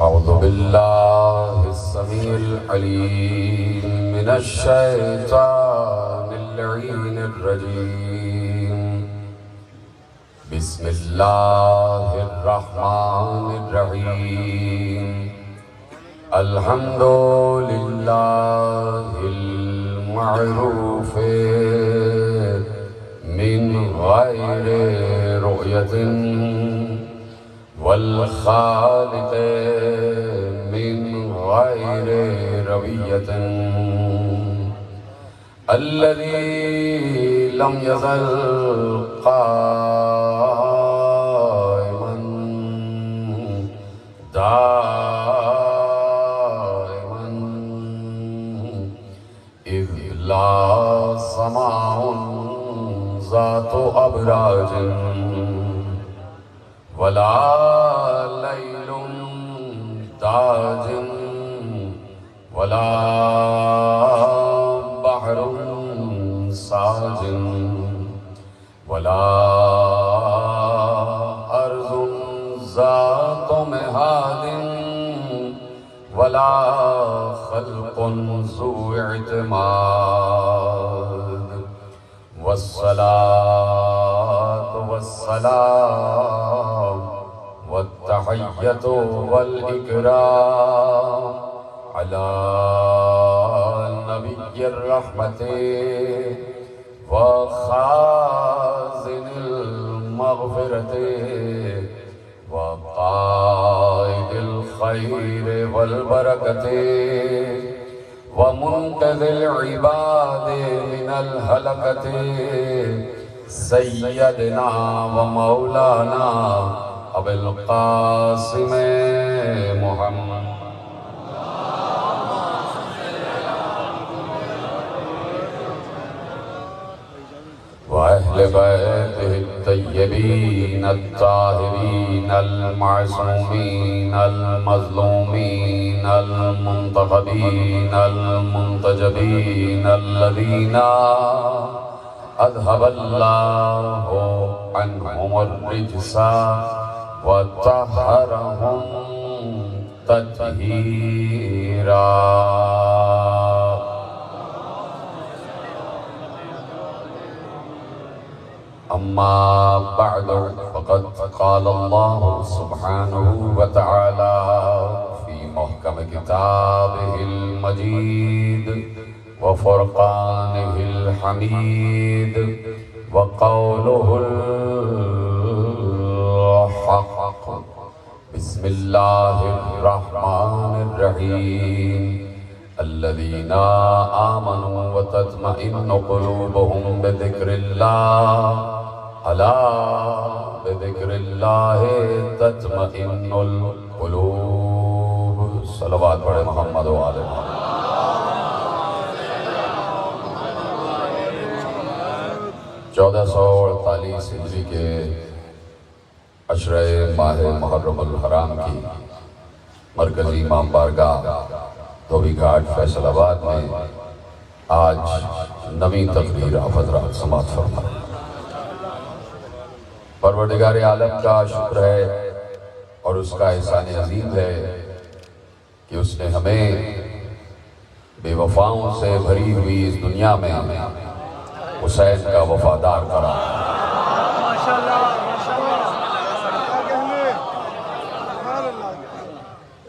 أعوذ بالله السميع العليم من الشيطان اللعين الرجيم. بسم الله الرحمن الرحيم. الحمد لله المعروف من غير رؤية، والخالق من غير روية، الذي لم يزل قائما دائما، إذ لا سماء ذات أبراج، ولا ليل داج، ولا بحر ساج، ولا أرض ذات مهاد، ولا خلق ذو اعتماد. والصلاة والسلام والتحية والإكرام على نبي الرحمة وخازن المغفرة وقائد الخير والبركة ومنقذ العباد من الهلكة، سيدنا ومولانا أبي القاسم محمد وأهل بيته الطيبين الطاهرين المعصومين المظلومين المنتخبين المنتجبين، الذين أذهب الله عنهم الرجس وطهرهم تطهيرا. أما بعد، فقد قال الله سبحانه وتعالى في محكم كتابه المجيد وفرقانه الحميد وقوله الحق. بسم الله الرحمن الرحيم. الذين آمنوا وتطمئن قلوبهم بذكر الله، ألا بذكر الله تطمئن القلوب. صلوات پڑھے محمد و آل محمد. 1448 ہجری کے عشرہ ماہ محرم الحرام کی مرکزی امام بارگاہ دھوبی گھاٹ فیصل آباد میں آج نویں تقریر آپ حضرات سماعت فرمائیں. پروردگار عالم کا شکر ہے اور اس کا احسان عظیم ہے کہ اس نے ہمیں بے وفاؤں سے بھری ہوئی اس دنیا میں حسین کا وفادار کرا.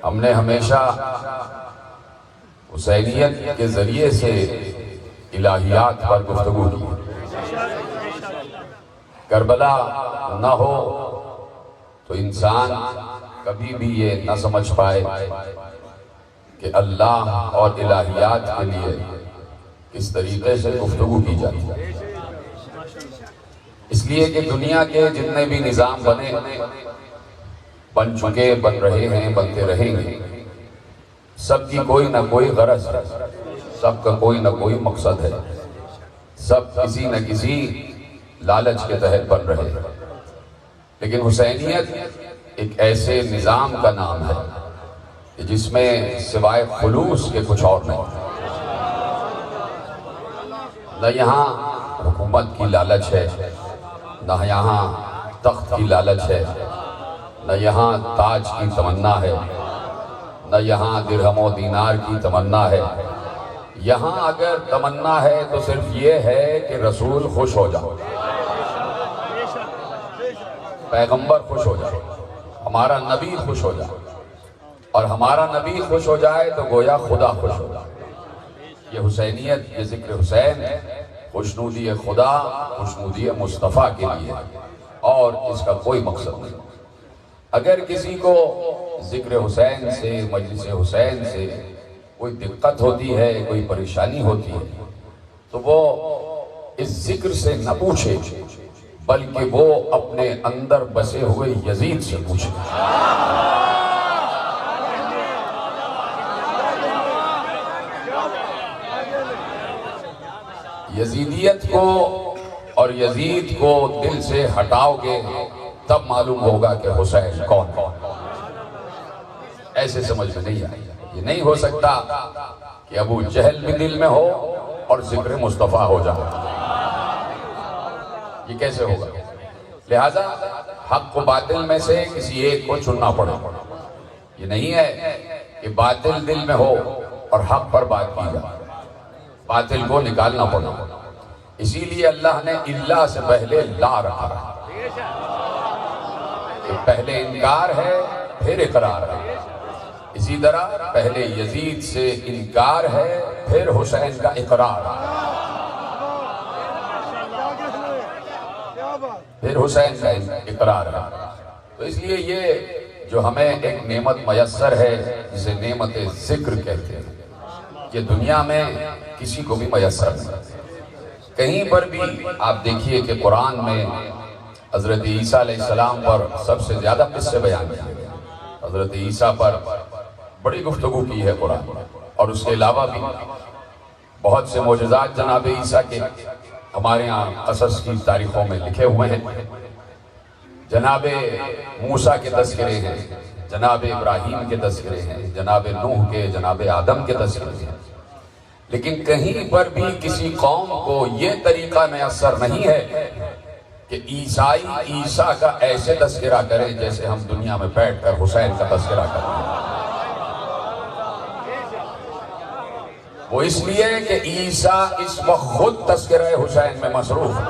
ہم نے ہمیشہ حسینیت کے ذریعے سے الہیات پر گفتگو کی. کربلا نہ ہو تو انسان کبھی بھی یہ نہ سمجھ پائے کہ اللہ اور الہیات کے لیے کس طریقے سے گفتگو کی جاتی ہے. اس لیے کہ دنیا کے جتنے بھی نظام بن چکے، بن رہے ہیں، بنتے رہیں گے، سب کی کوئی نہ کوئی غرض ہے، سب کا کوئی نہ کوئی مقصد ہے، سب کسی نہ کسی لالچ کے تحت بن رہے ہیں. لیکن حسینیت ایک ایسے نظام کا نام ہے کہ جس میں سوائے خلوص کے کچھ اور نہیں. نہ یہاں حکومت کی لالچ ہے، نہ یہاں تخت کی لالچ ہے، نہ یہاں تاج کی تمنا ہے، نہ یہاں درہم و دینار کی تمنا ہے. یہاں اگر تمنا ہے تو صرف یہ ہے کہ رسول خوش ہو جائے، پیغمبر خوش ہو جائے، ہمارا نبی خوش ہو جائے. اور ہمارا نبی خوش ہو جائے تو گویا خدا خوش ہو جائے. یہ حسینیت، یہ ذکر حسین خوشنودی خدا، خوشنودی مصطفیٰ کے لیے، اور اس کا کوئی مقصد نہیں. اگر کسی کو ذکر حسین سے، مجلس حسین سے کوئی دقت ہوتی ہے، کوئی پریشانی ہوتی ہے، تو وہ اس ذکر سے نہ پوچھے، بلکہ وہ اپنے اندر بسے ہوئے یزید سے پوچھے. یزیدیت کو اور یزید کو دل سے ہٹاؤ گے تب معلوم ہوگا کہ حسین کون. ایسے سمجھ میں نہیں آئی. یہ نہیں ہو سکتا کہ ابو جہل بھی دل میں ہو اور ذکر مصطفیٰ ہو جائے. یہ کیسے ہوگا؟ لہذا حق و باطل میں سے کسی ایک کو چننا پڑے. یہ نہیں ہے کہ باطل دل میں ہو اور حق پر بات کی جائے. باطل کو نکالنا پڑا. اسی لیے اللہ نے اللہ سے پہلے لا رکھا کہ پہلے انکار ہے پھر اقرار ہے. اسی طرح پہلے یزید سے انکار ہے پھر حسین کا اقرار ہے، پھر حسین کا اقرار ہے. تو اس لیے یہ جو ہمیں ایک نعمت میسر ہے جسے نعمت ذکر کہتے ہیں، یہ دنیا میں کسی کو بھی میسر نہیں. کہیں پر بھی آپ دیکھیے کہ قرآن میں حضرت عیسیٰ علیہ السلام پر سب سے زیادہ قصے بیان کیے گئے. حضرت عیسیٰ پر بڑی گفتگو کی ہے قرآن، اور اس کے علاوہ بھی بہت سے معجزات جناب عیسیٰ کے ہمارے ہاں قصص کی تاریخوں میں لکھے ہوئے ہیں. جناب موسیٰ کے تذکرے ہیں، جناب ابراہیم کے تذکرے ہیں، جناب نوح کے، جناب آدم کے تذکرے ہیں. لیکن کہیں پر بھی کسی قوم کو یہ طریقہ میسر نہیں ہے کہ عیسائی عیسیٰ کا ایسے تذکرہ کریں جیسے ہم دنیا میں بیٹھ کر حسین کا تذکرہ کرتے ہیں. وہ اس لیے کہ عیسیٰ اس وقت خود تذکرہ حسین میں مصروف ہے.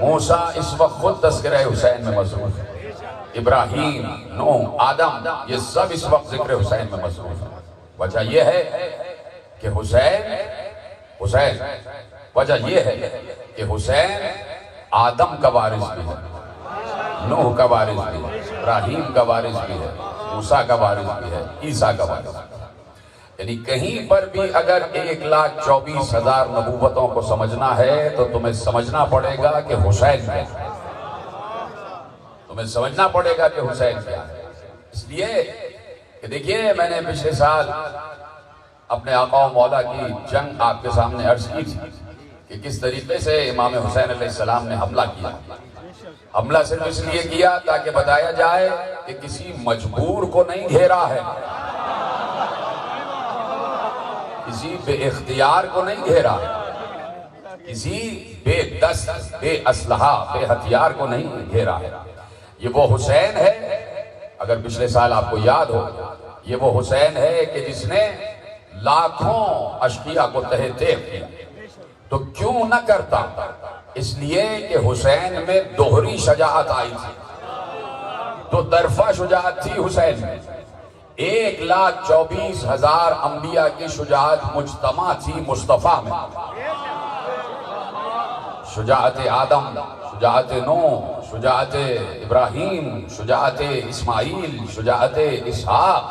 موسیٰ اس وقت خود تذکرہ حسین میں مصروف ہے. ابراہیم، نوح، آدم، یہ سب اس وقت ذکر حسین میں مصروف ہے. وجہ یہ ہے کہ حسین وجہ یہ ہے کہ حسین آدم کا وارث بھی ہے، نوح کا وارث بھی ہے، ابراہیم کا وارث بھی ہے، موسیٰ کا وارث بھی ہے، عیسیٰ کا وارث بھی ہے. یعنی کہیں پر بھی اگر 1,24,000 نبوتوں کو سمجھنا ہے تو تمہیں سمجھنا پڑے گا کہ حسین کیا ہے. تمہیں سمجھنا پڑے گا کہ حسین کیا ہے. اس لیے کہ دیکھیے، میں نے پچھلے سال اپنے آقا و مولا کی جنگ آپ کے سامنے عرض کی تھی کہ کس طریقے سے امام حسین علیہ السلام نے حملہ کیا. حملہ صرف اس لیے کیا تاکہ بتایا جائے کہ کسی مجبور کو نہیں گھیرا ہے، کسی بے اختیار کو نہیں گھیرا ہے، کسی بے دست، بے اسلحہ، بے ہتھیار کو نہیں گھیرا ہے. یہ وہ حسین ہے، اگر پچھلے سال آپ کو یاد ہو، یہ وہ حسین ہے کہ جس نے لاکھوں اشقیاء کو تہہ تیغ کیا. تو کیوں نہ کرتا؟ اس لیے کہ حسین میں دوہری شجاعت آئی تھی، دو طرفہ شجاعت تھی حسین میں. 1,24,000 انبیاء کی شجاعت مجتمع تھی مصطفیٰ میں. شجاعت آدم، شجاعت نوح، شجاعت ابراہیم، شجاعت اسماعیل، شجاعت اسحاق،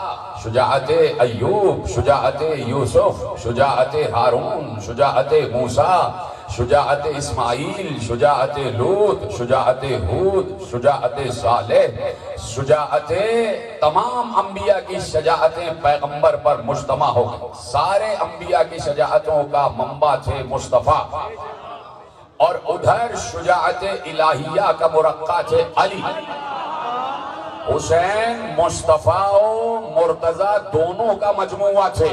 شجاعت ایوب، شجاعت یوسف، شجاعت ہارون، شجاعت موسیٰ، شجاعت اسماعیل، شجاعت لوط، شجاعت ہود، شجاعت صالح، شجاعت تمام انبیاء کی شجاعتیں پیغمبر پر مجتمع ہو گئی. سارے انبیاء کی شجاعتوں کا منبع تھے مصطفیٰ. اور ادھر شجاعت الہیہ کا مرقع تھے علی. حسین مصطفیٰ و مرتضیٰ دونوں کا مجموعہ تھے.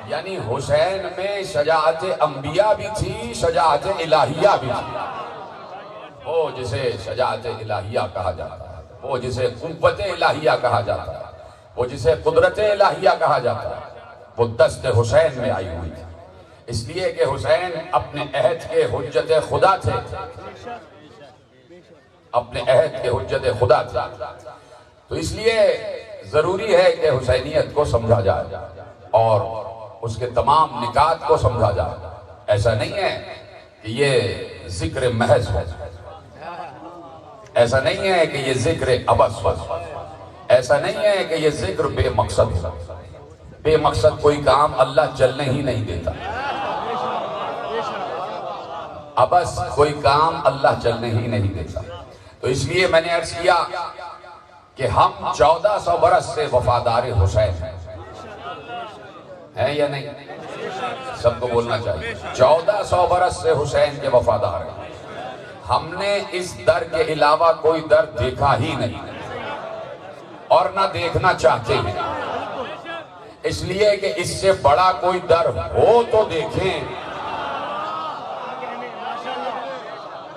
یعنی حسین میں شجاعت انبیاء بھی تھی، شجاعت الہیہ بھی تھی. وہ جسے شجاعت الہیہ کہا جاتا ہے، وہ جسے قوت الہیہ کہا جاتا ہے، وہ جسے قدرت الہیہ کہا جاتا ہے، وہ دست حسین میں آئی ہوئی تھی، اس لیے کہ حسین اپنے عہد کے حجت خدا تھے، اپنے عہد کے حجت خدا تھے، تو اس لیے ضروری ہے کہ حسینیت کو سمجھا جائے اور اس کے تمام نکات کو سمجھا جائے۔ ایسا نہیں ہے کہ یہ ذکر محض ہو، ایسا نہیں ہے کہ یہ ذکر عبث ہو، ایسا نہیں ہے کہ یہ ذکر بے مقصد ہو۔ بے مقصد کوئی کام اللہ چلنے ہی نہیں دیتا، عبث کوئی کام اللہ چلنے ہی نہیں دیتا۔ تو اس لیے میں نے عرض کیا کہ ہم 1400 برس سے وفادار حسین ہیں یا نہیں؟ سب کو بولنا چاہیے، 1400 برس سے حسین کے وفادار ہیں۔ ہم نے اس در کے علاوہ کوئی در دیکھا ہی نہیں اور نہ دیکھنا چاہتے ہیں، اس لیے کہ اس سے بڑا کوئی در ہو تو دیکھیں،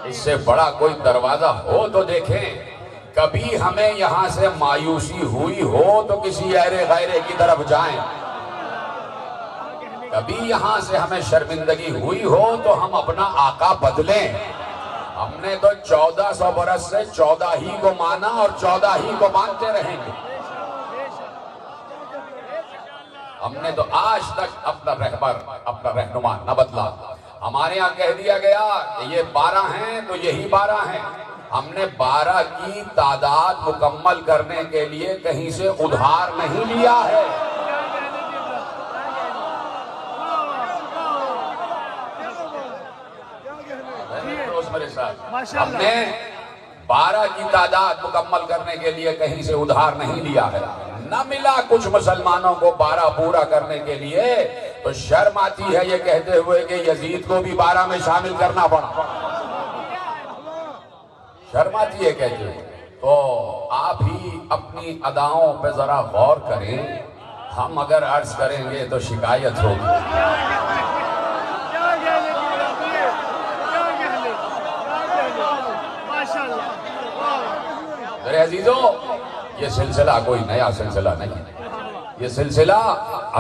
اس سے بڑا کوئی دروازہ ہو تو دیکھیں۔ کبھی ہمیں یہاں سے مایوسی ہوئی ہو تو کسی غیرے کی طرف جائیں، کبھی یہاں سے ہمیں شرمندگی ہوئی ہو تو ہم اپنا آقا بدلیں۔ ہم نے تو 1400 برس سے 14 ہی کو مانا اور 14 ہی کو مانتے رہیں گے۔ ہم نے تو آج تک اپنا رہبر، اپنا رہنما نہ بدلا۔ ہمارے ہاں کہہ دیا گیا کہ یہ 12 ہیں تو یہی 12 ہیں۔ ہم نے 12 کی تعداد مکمل کرنے کے لیے کہیں سے ادھار نہیں لیا ہے۔ ہم نے 12 کی تعداد مکمل کرنے کے لیے کہیں سے ادھار نہیں لیا ہے۔ نہ ملا کچھ مسلمانوں کو 12 پورا کرنے کے لیے تو شرم آتی ہے یہ کہتے ہوئے کہ یزید کو بھی 12 میں شامل کرنا پڑا، شرم آتی ہے کہتے ہوئے۔ تو آپ ہی اپنی اداؤں پہ ذرا غور کریں، ہم اگر عرض کریں گے تو شکایت ہوگی۔ میرے عزیزوں، یہ سلسلہ کوئی نیا سلسلہ نہیں، یہ سلسلہ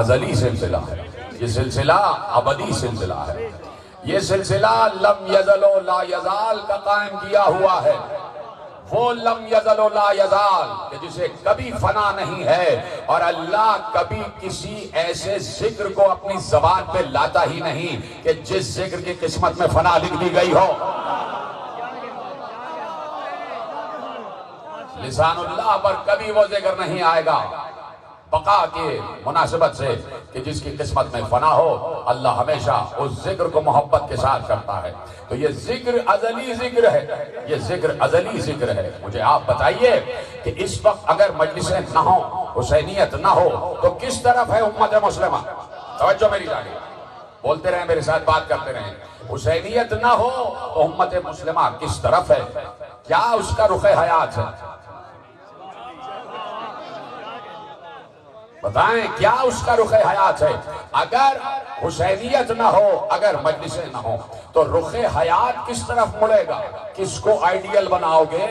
ازلی سلسلہ ہے، یہ سلسلہ ابدی سلسلہ ہے، یہ سلسلہ لم یزل و لا یزال کا قائم کیا ہوا ہے۔ وہ لم یزل و لا یزال کہ جسے کبھی فنا نہیں ہے، اور اللہ کبھی کسی ایسے ذکر کو اپنی زبان پہ لاتا ہی نہیں کہ جس ذکر کی قسمت میں فنا لکھ دی گئی ہو۔ لسان اللہ پر کبھی وہ ذکر نہیں آئے گا بقا کے مناسبت سے کہ جس کی قسمت میں فنا ہو۔ اللہ ہمیشہ اس ذکر کو محبت کے ساتھ کرتا ہے۔ تو یہ ذکر ازلی ذکر ہے، یہ ذکر ازلی ذکر ہے۔ مجھے آپ بتائیے کہ اس وقت اگر مجلسیں نہ ہوں، حسینیت نہ ہو، تو کس طرف ہے امت مسلمہ؟ توجہ میری جانب، بولتے رہیں میرے ساتھ، بات کرتے رہیں۔ حسینیت نہ ہو تو امت مسلمہ کس طرف ہے؟ کیا اس کا رخ حیات ہے؟ بتائیں کیا اس کا رخ حیات ہے؟ اگر حسینیت نہ ہو، اگر مجلسیں نہ ہوں، تو رخ حیات کس طرف مڑے گا؟ کس کو آئیڈیل بناؤ گے؟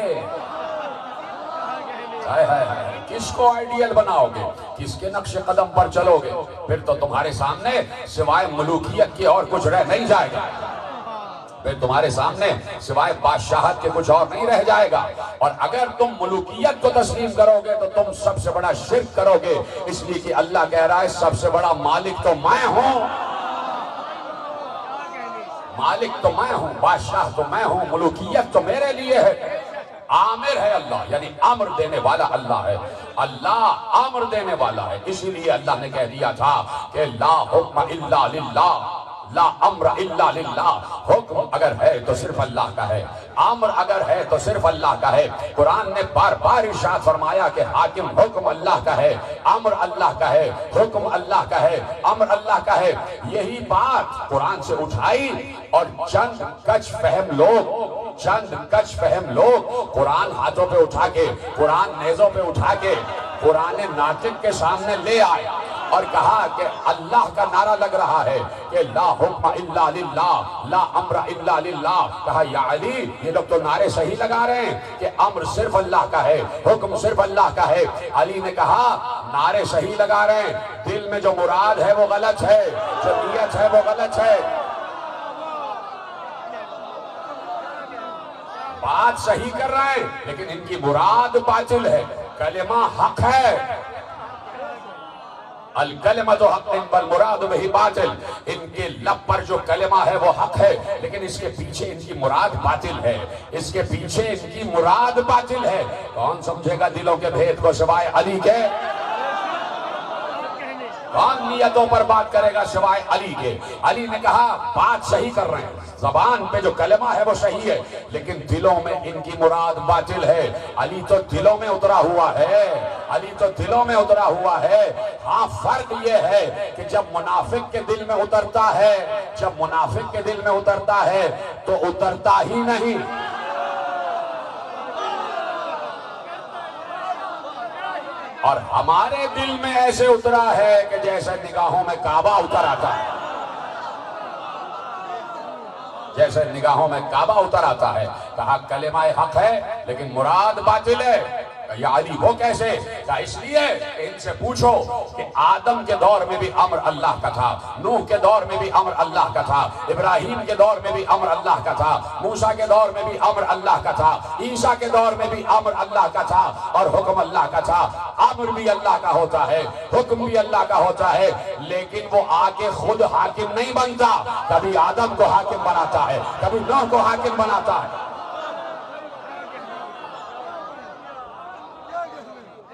کس کو آئیڈیل بناؤ گے؟ کس کے نقش قدم پر چلو گے؟ پھر تو تمہارے سامنے سوائے ملوکیت کے اور کچھ رہ نہیں جائے گا، پھر تمہارے سامنے سوائے بادشاہت کے کچھ اور نہیں رہ جائے گا۔ اور اگر تم ملوکیت کو تسلیم کرو گے تو تم سب سے بڑا شرک کرو گے، اس لیے کہ اللہ کہہ رہا ہے سب سے بڑا مالک تو میں ہوں، مالک تو میں ہوں، بادشاہ تو میں ہوں، ملوکیت تو میرے لیے ہے۔ عامر ہے اللہ، یعنی امر دینے والا اللہ ہے، اللہ امر دینے والا ہے۔ اسی لیے اللہ نے کہہ دیا تھا کہ لا حکم الا للہ، لا امر الا للہ، حکم اگر ہے تو صرف اللہ کا ہے، امر اگر ہے تو صرف اللہ کا ہے۔ قرآن نے بار بار ارشاد فرمایا کہ حاکم حکم اللہ کا ہے، امر اللہ کا ہے، حکم اللہ کا ہے، امر اللہ کا ہے۔ یہی بات قرآن سے اٹھائی اور چند کچھ فہم لوگ قرآن ہاتھوں پہ اٹھا کے، قرآن نیزوں پہ اٹھا کے قرآن ناطق کے سامنے لے آئے اور کہا کہ اللہ کا نعرہ لگ رہا ہے کہ لا حکم الا للہ لا امر الا للہ. کہا یا علی یہ لوگ تو نعرے صحیح لگا رہے ہیں کہ امر صرف اللہ کا ہے، حکم صرف اللہ کا ہے. علی نے کہا نعرے صحیح لگا رہے ہیں، دل میں جو مراد ہے وہ غلط ہے، جو نیت ہے وہ غلط ہے. بات صحیح کر رہے ہیں لیکن ان کی مراد باطل ہے. کلمہ حق ہے، الکلمۃ حق والمراد بہ باطل. ان کے لب پر جو کلمہ ہے وہ حق ہے لیکن اس کے پیچھے ان کی مراد باطل ہے، اس کے پیچھے ان کی مراد باطل ہے. کون سمجھے گا دلوں کے بھید کو سوائے علی کے؟ کون نیتوں پر بات کرے گا سوائے علی کے؟ علی نے کہا بات صحیح کر رہے ہیں، زبان پہ جو کلمہ ہے وہ صحیح ہے لیکن دلوں میں ان کی مراد باطل ہے. علی تو دلوں میں اترا ہوا ہے، علی تو دلوں میں اترا ہوا ہے. ہاں فرق یہ ہے کہ جب منافق کے دل میں اترتا ہے، جب منافق کے دل میں اترتا ہے تو اترتا ہی نہیں. اور ہمارے دل میں ایسے اترا ہے کہ جیسے نگاہوں میں کعبہ اتر آتا ہے، جیسے نگاہوں میں کعبہ اتر آتا ہے. کہا کلمہ حق ہے لیکن مراد باطل ہے. یا علی وہ کیسے؟ کہا اس لیے کہ ان سے پوچھو کہ آدم کے دور میں بھی امر اللہ کا تھا، نوح کے دور میں بھی امر اللہ کا تھا، ابراہیم کے دور میں بھی امر اللہ کا تھا، موسیٰ کے دور میں بھی امر اللہ کا تھا، عیسیٰ کے دور میں بھی امر اللہ کا تھا اور حکم اللہ کا تھا. امر بھی اللہ کا ہوتا ہے، حکم بھی اللہ کا ہوتا ہے لیکن وہ آ کے خود حاکم نہیں بنتا. کبھی آدم کو حاکم بناتا ہے، کبھی نوح کو حاکم بناتا ہے،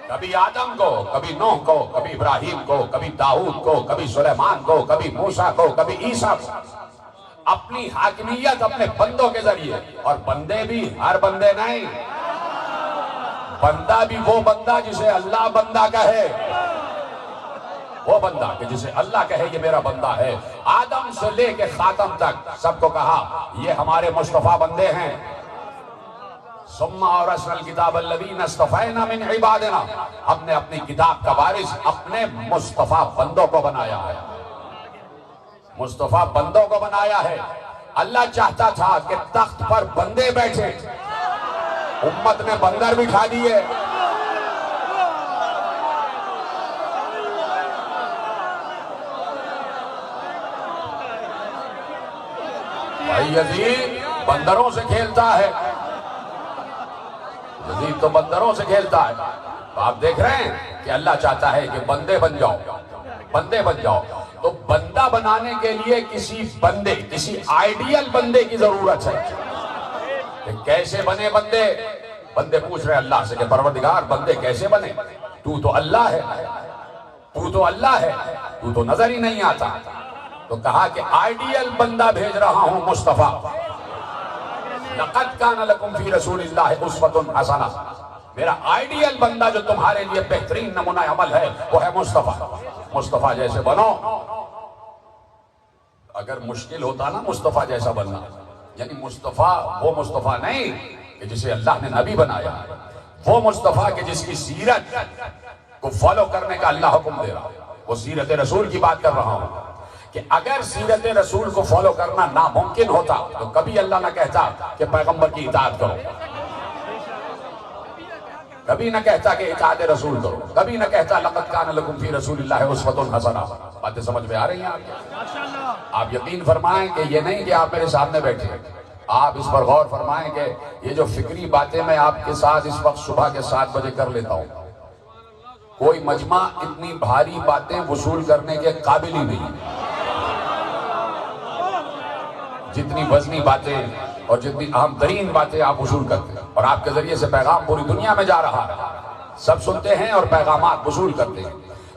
کبھی آدم کو، کبھی نوح کو، کبھی ابراہیم کو، کبھی داؤد کو، کبھی سلیمان کو، کبھی موسیٰ کو، کبھی عیسیٰ کو. اپنی حاکمیت اپنے بندوں کے ذریعے. اور بندے بھی ہر بندے نہیں، بندہ بھی وہ بندہ جسے اللہ بندہ کہے، وہ بندہ کہ جسے اللہ کہے یہ میرا بندہ ہے. آدم سے لے کے خاتم تک سب کو کہا یہ ہمارے مصطفیٰ بندے ہیں. ثم اورثنا الکتاب الذین اصطفینا من عبادنا. ہم نے اپنی کتاب کا وارث اپنے مصطفیٰ بندوں کو بنایا ہے، مصطفیٰ بندوں کو بنایا ہے. اللہ چاہتا تھا کہ تخت پر بندے بیٹھے، امت نے بندر بٹھا دیے. بھائی یزید بندروں سے کھیلتا ہے، یزید تو بندروں سے کھیلتا ہے. تو آپ دیکھ رہے ہیں کہ اللہ چاہتا ہے کہ بندے بن جاؤ، بندے بن جاؤ. تو بندہ بنانے کے لیے کسی بندے، کسی آئیڈیل بندے کی ضرورت ہے. کہ کیسے بنے بندے؟ بندے پوچھ رہے اللہ سے کہ پروردگار بندے کیسے بنے؟ تو اللہ ہے، تو اللہ ہے، تو نظر ہی نہیں آتا. تو کہا کہ آئیڈیل بندہ بھیج رہا ہوں مصطفیٰ. لَقَدْ كَانَ لَكُمْ فِي رَسُولِ اللَّهِ أُسْوَةٌ حَسَنَةٌ. میرا آئیڈیل بندہ جو تمہارے لیے بہترین نمونہ عمل ہے وہ ہے مصطفیٰ. مصطفیٰ جیسے بنو. اگر مشکل ہوتا نا مصطفیٰ جیسا بننا، یعنی مصطفیٰ وہ مصطفیٰ نہیں کہ جسے اللہ نے نبی بنایا، وہ مصطفیٰ کہ جس کی سیرت کو فالو کرنے کا اللہ حکم دے رہا. وہ سیرت رسول کی بات کر رہا ہوں کہ اگر سیرت رسول کو فالو کرنا ناممکن ہوتا تو کبھی اللہ نہ کہتا کہ پیغمبر کی اطاعت کرو، کبھی نہ کہتا کہ اطاعت رسول کرو، کبھی نہ کہتا لقد کان لکم فی رسول اللہ اسوۃ حسنہ. باتیں سمجھ میں آ رہی ہیں آپ یقین فرمائیں کہ یہ نہیں کہ آپ میرے سامنے بیٹھے، آپ اس پر غور فرمائیں کہ یہ جو فکری باتیں میں آپ کے ساتھ اس وقت صبح کے 7 بجے کر لیتا ہوں، کوئی مجمع اتنی بھاری باتیں وصول کرنے کے قابل ہی نہیں. جتنی وزنی باتیں اور جتنی اہم ترین باتیں آپ وصول کرتے ہیں اور آپ کے ذریعے سے پیغام پوری دنیا میں جا رہا ہے، سب سنتے ہیں اور پیغامات وصول کرتے ہیں.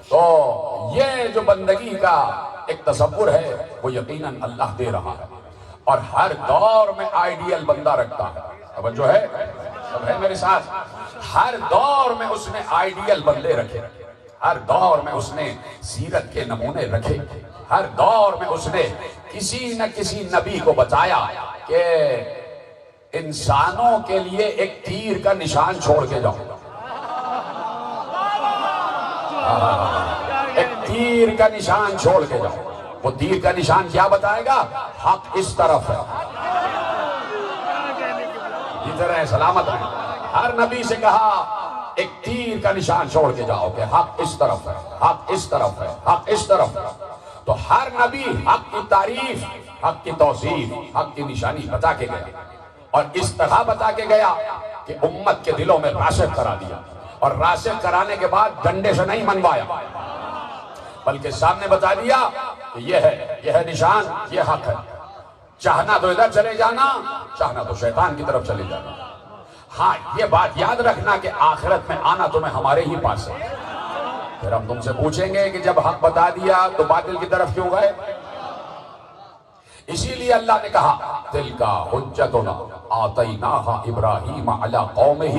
تو یہ جو بندگی کا ایک تصور ہے وہ یقیناً اللہ دے رہا ہے اور ہر دور میں آئیڈیل بندہ رکھتا ہے. توجہ ہے؟ سب ہے میرے ساتھ؟ ہر دور میں اس نے آئیڈیل بندے رکھے، ہر دور میں اس نے سیرت کے نمونے رکھے، ہر دور میں اس نے کسی نہ کسی نبی کو بتایا کہ انسانوں کے لیے ایک تیر کا نشان چھوڑ کے جاؤ. ایک تیر تیر کا نشان چھوڑ کے جاؤ. وہ تیر کا نشان کیا بتائے گا؟ حق اس طرف ہے. ادھر ہے، سلامت ہے. ہر نبی سے کہا ایک تیر کا نشان چھوڑ کے جاؤ کہ حق اس طرف ہے، حق اس طرف ہے، حق اس طرف ہے. تو ہر نبی حق کی تعریف، حق کی توصیف، حق کی نشانی بتا کے گیا، اور اس طرح بتا کے گیا کہ امت کے دلوں میں راسخ کرا دیا. اور راسخ کرانے کے بعد ڈنڈے سے نہیں منوایا، بلکہ سامنے بتا دیا کہ یہ ہے نشان، یہ حق ہے. چاہنا تو ادھر چلے جانا، چاہنا تو شیطان کی طرف چلے جانا. ہاں یہ بات یاد رکھنا کہ آخرت میں آنا تمہیں ہمارے ہی پاس ہے. پھر ہم تم سے پوچھیں گے کہ جب حق بتا دیا تو باطل کی طرف کیوں گئے؟ اسی لیے اللہ نے کہا تِلْكَ حُجَّتُنَا آتَيْنَاهَا إِبْرَاهِيمَ عَلَىٰ قَوْمِهِ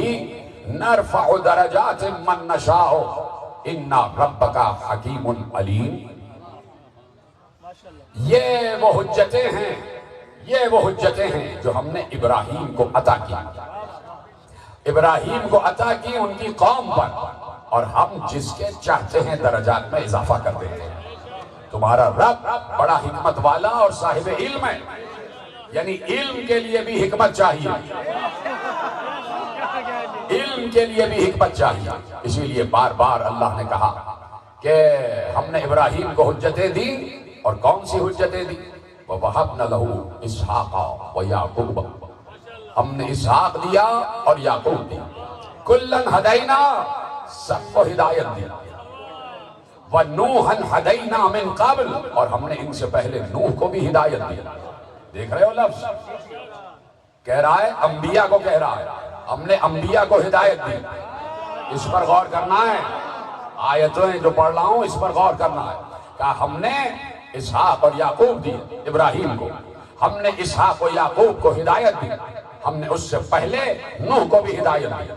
نَرْفَعُ دَرَجَاتٍ مَّن نَّشَاءُ إِنَّ رَبَّكَ حَكِيمٌ عَلِيمٌ. یہ وہ حجتیں ہیں، یہ وہ حجتیں ہیں جو ہم نے ابراہیم کو عطا کی. ابراہیم کو عطا کی ان کی قوم پر، اور ہم جس کے چاہتے ہیں درجات میں اضافہ کر دیتے ہیں. تمہارا رب بڑا حکمت والا اور صاحب علم ہے. یعنی علم کے لیے بھی حکمت چاہیے، علم کے لیے بھی حکمت چاہیے. اسی لیے بار بار اللہ نے کہا کہ ہم نے ابراہیم کو حجتیں دی. اور کون سی حجتیں دی؟ وَوَهَبْنَا لَهُ إِسْحَاقَ وَيَعْقُوبَ. ہم نے اسحاق دیا اور یعقوب دیا. کُلًّا هَدَيْنَا، سب کو ہدایت دی. وَنُوحًا هَدَيْنَا مِن قَبْلُ، اور ہم نے ان سے پہلے نوح کو بھی ہدایت دی. دیکھ رہے ہو لفظ کہہ رہا ہے، انبیاء کو کہہ رہا ہے ہم نے انبیاء کو ہدایت دی. اس پر غور کرنا ہے. آیتیں جو پڑھ رہا ہوں اس پر غور کرنا ہے. کہا ہم نے اسحاق اور یعقوب دیے ابراہیم کو، ہم نے اسحاق و یعقوب کو ہدایت دی. ہم نے اس سے پہلے نوح کو بھی ہدایت دی.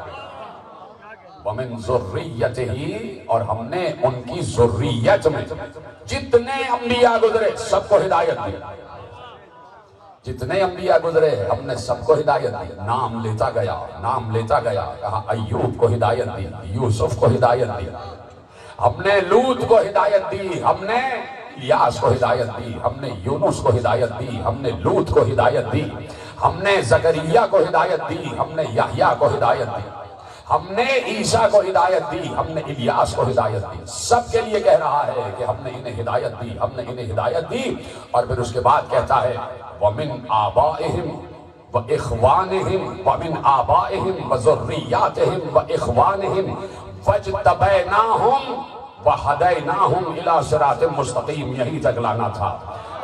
وَمِن ذُرِّيَّتِهِ، اور ہم نے ان کی ذریت میں جتنے انبیاء گزرے سب کو ہدایت دی. جتنے انبیاء گزرے ہم نے سب کو ہدایت دی. نام لیتا گیا، نام لیتا گیا. کہا ایوب کو ہدایت دی، یوسف کو ہدایت دی. ہم نے لوط کو ہدایت دی، ہم نے الیاس کو ہدایت دی، ہم نے یونس کو ہدایت دی، ہم نے لوط کو ہدایت دی، ہم نے زکریا کو ہدایت دی، ہم نے یحییٰ کو ہدایت دی، ہم نے عیسیٰ کو ہدایت دی، ہم نے الیاس کو ہدایت دی. سب کے لیے کہہ رہا ہے کہ ہم نے انہیں ہدایت دی، ہم نے انہیں ہدایت دی. اور پھر اس کے بعد کہتا ہے وَمِنْ آبَائِهِمْ وَإِخْوَانِهِمْ وَمِنْ آبَائِهِمْ وَذُرِّيَّاتِهِمْ وَإِخْوَانِهِمْ فَاجْتَبَيْنَاهُمْ وَهَدَيْنَاهُمْ إِلَىٰ صِرَاطٍ مُّسْتَقِيمٍ. یہیں تک لانا تھا،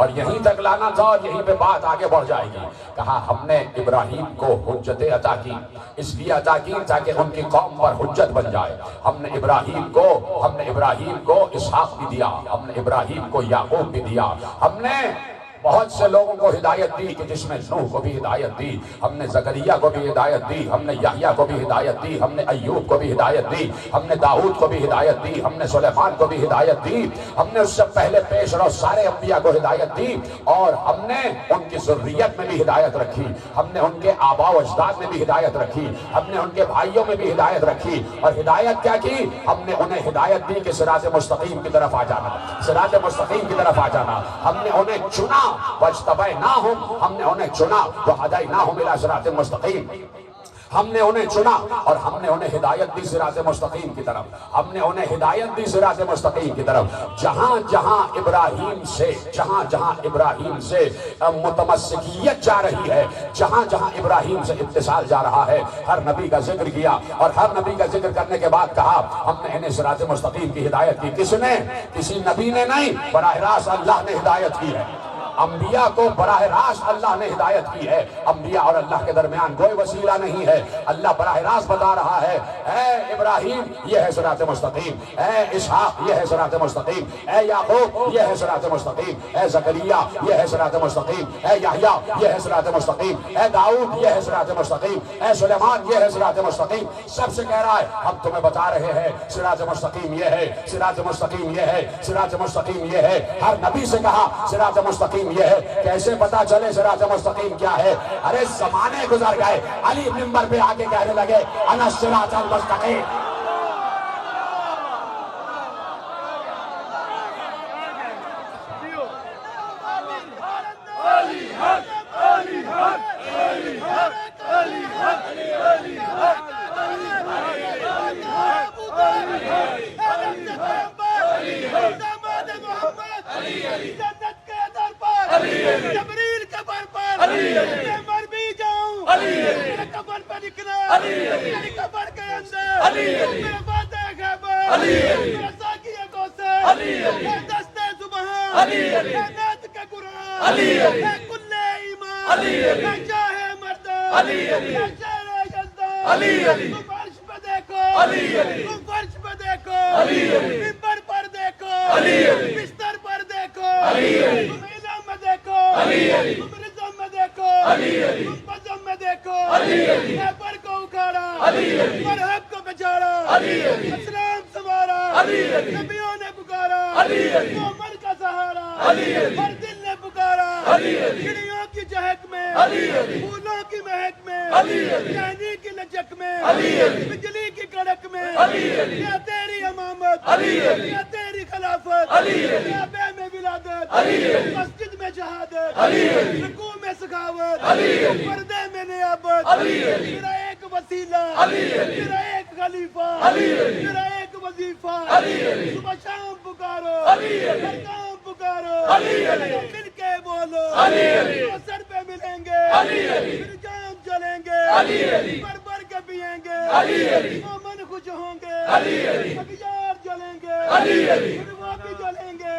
اور یہیں تک لانا تھا، اور یہیں پہ بات آگے بڑھ جائے گی. کہا ہم نے ابراہیم کو حجتیں عطا کی، اس لیے عطا کی تاکہ ان کی قوم پر حجت بن جائے. ہم نے ابراہیم کو اسحاق بھی دیا، ہم نے ابراہیم کو یعقوب بھی دیا. ہم نے بہت سے لوگوں کو ہدایت دی کہ جس میں نوح کو بھی ہدایت دی، ہم نے زکریا کو بھی ہدایت دی، ہم نے یحییٰ کو بھی ہدایت دی، ہم نے ایوب کو بھی ہدایت دی، ہم نے داؤد کو بھی ہدایت دی، ہم نے سلیمان کو بھی ہدایت دی. ہم نے اس سے پہلے پیش رو سارے انبیاء کو ہدایت دی، اور ہم نے ان کی ذریت میں بھی ہدایت رکھی، ہم نے ان کے آباء و اجداد میں بھی ہدایت رکھی، ہم نے ان کے بھائیوں میں بھی ہدایت رکھی. اور ہدایت کیا کی؟ ہم نے انہیں ہدایت دی کہ صراط مستقیم کی طرف آ جانا، صراط مستقیم کی طرف آ جانا. ہم نے انہیں چنا، وَاجْتَبَيْنَاهُمْ، ہم نے انہیں چنا، وَهَدَيْنَاهُمْ إِلَىٰ صِرَاطٍ مُّسْتَقِيمٍ. ہم نے انہیں چنا اور ہم نے انہیں ہدایت دی صراط مستقیم کی طرف. ہم نے انہیں ہدایت دی صراط مستقیم کی طرف. جہاں جہاں ابراہیم سے متمسکیت جا رہی ہے، جہاں جہاں ابراہیم سے اتصال جا رہا ہے، ہر نبی کا ذکر کیا، اور ہر نبی کا ذکر کرنے کے بعد کہا ہم نے انہیں صراط مستقیم کی ہدایت کی. کس نے؟ کسی نبی نے نہیں، براہ راست اللہ نے ہدایت کی ہے. انبیاء کو براہ راست اللہ نے ہدایت کی ہے. انبیاء اور اللہ کے درمیان کوئی وسیلہ نہیں ہے. اللہ براہ راست بتا رہا ہے اے ابراہیم یہ ہے صراط مستقیم، اے اسحاق یہ ہے صراط مستقیم، اے یعقوب یہ ہے صراط مستقیم، اے زکریا یہ ہے صراط مستقیم، اے یحییٰ یہ ہے صراط مستقیم، اے داؤد یہ ہے صراط مستقیم، اے سلیمان یہ ہے صراط مستقیم. سب سے کہہ رہا ہے ہم تمہیں بتا رہے ہیں صراط مستقیم یہ ہے، صراط مستقیم یہ ہے، صراط مستقیم یہ ہے. ہر نبی سے کہا صراط مستقیم یہ ہے. کیسے پتا چلے صراط مستقیم کیا ہے؟ ارے زمانے گزر گئے، علی منبر پہ آگے کہنے لگے انا الصراط المستقیم. قبر پہ نکلا میری قبر کے اندر میرا فاتح خیبر میرا ساقی کوثر اے دست سبحان اے نعت کا قرآن اے کل ایمان اے جاہ مردان اے شہر یزدان تم فرش پہ دیکھو تم فرش پہ دیکھو ممبر پر دیکھو بستر پر دیکھو تم علم میں دیکھو تم رزم میں دیکھو تم بزم میں دیکھو پر کو اکھاڑا پر حق کو بچاڑا اسلام سوارا نبیوں نے پکارا مومن کا سہارا ہر دل نے پکارا چڑیوں کی چہک میں پھولوں کی مہک میں چاندی کی لچک میں بجلی کی کڑک میں یا تیری امامت یا تیری خلافت یا بے میں ولادت مسجد میں شہادت رکوع میں سخاوت پردے میں نیابت میرا ایک وسیلہ میرا ایک خلیفہ میرا ایک وظیفہ صبح شام پکارو ہر کام پکارو مل کے بولو تو سر پہ ملیں گے پھر جام چلیں گے بھر بھر کے پیئیں گے مومن خوش ہوں گے اخیار جلیں گے پھر وہ بھی جلیں گے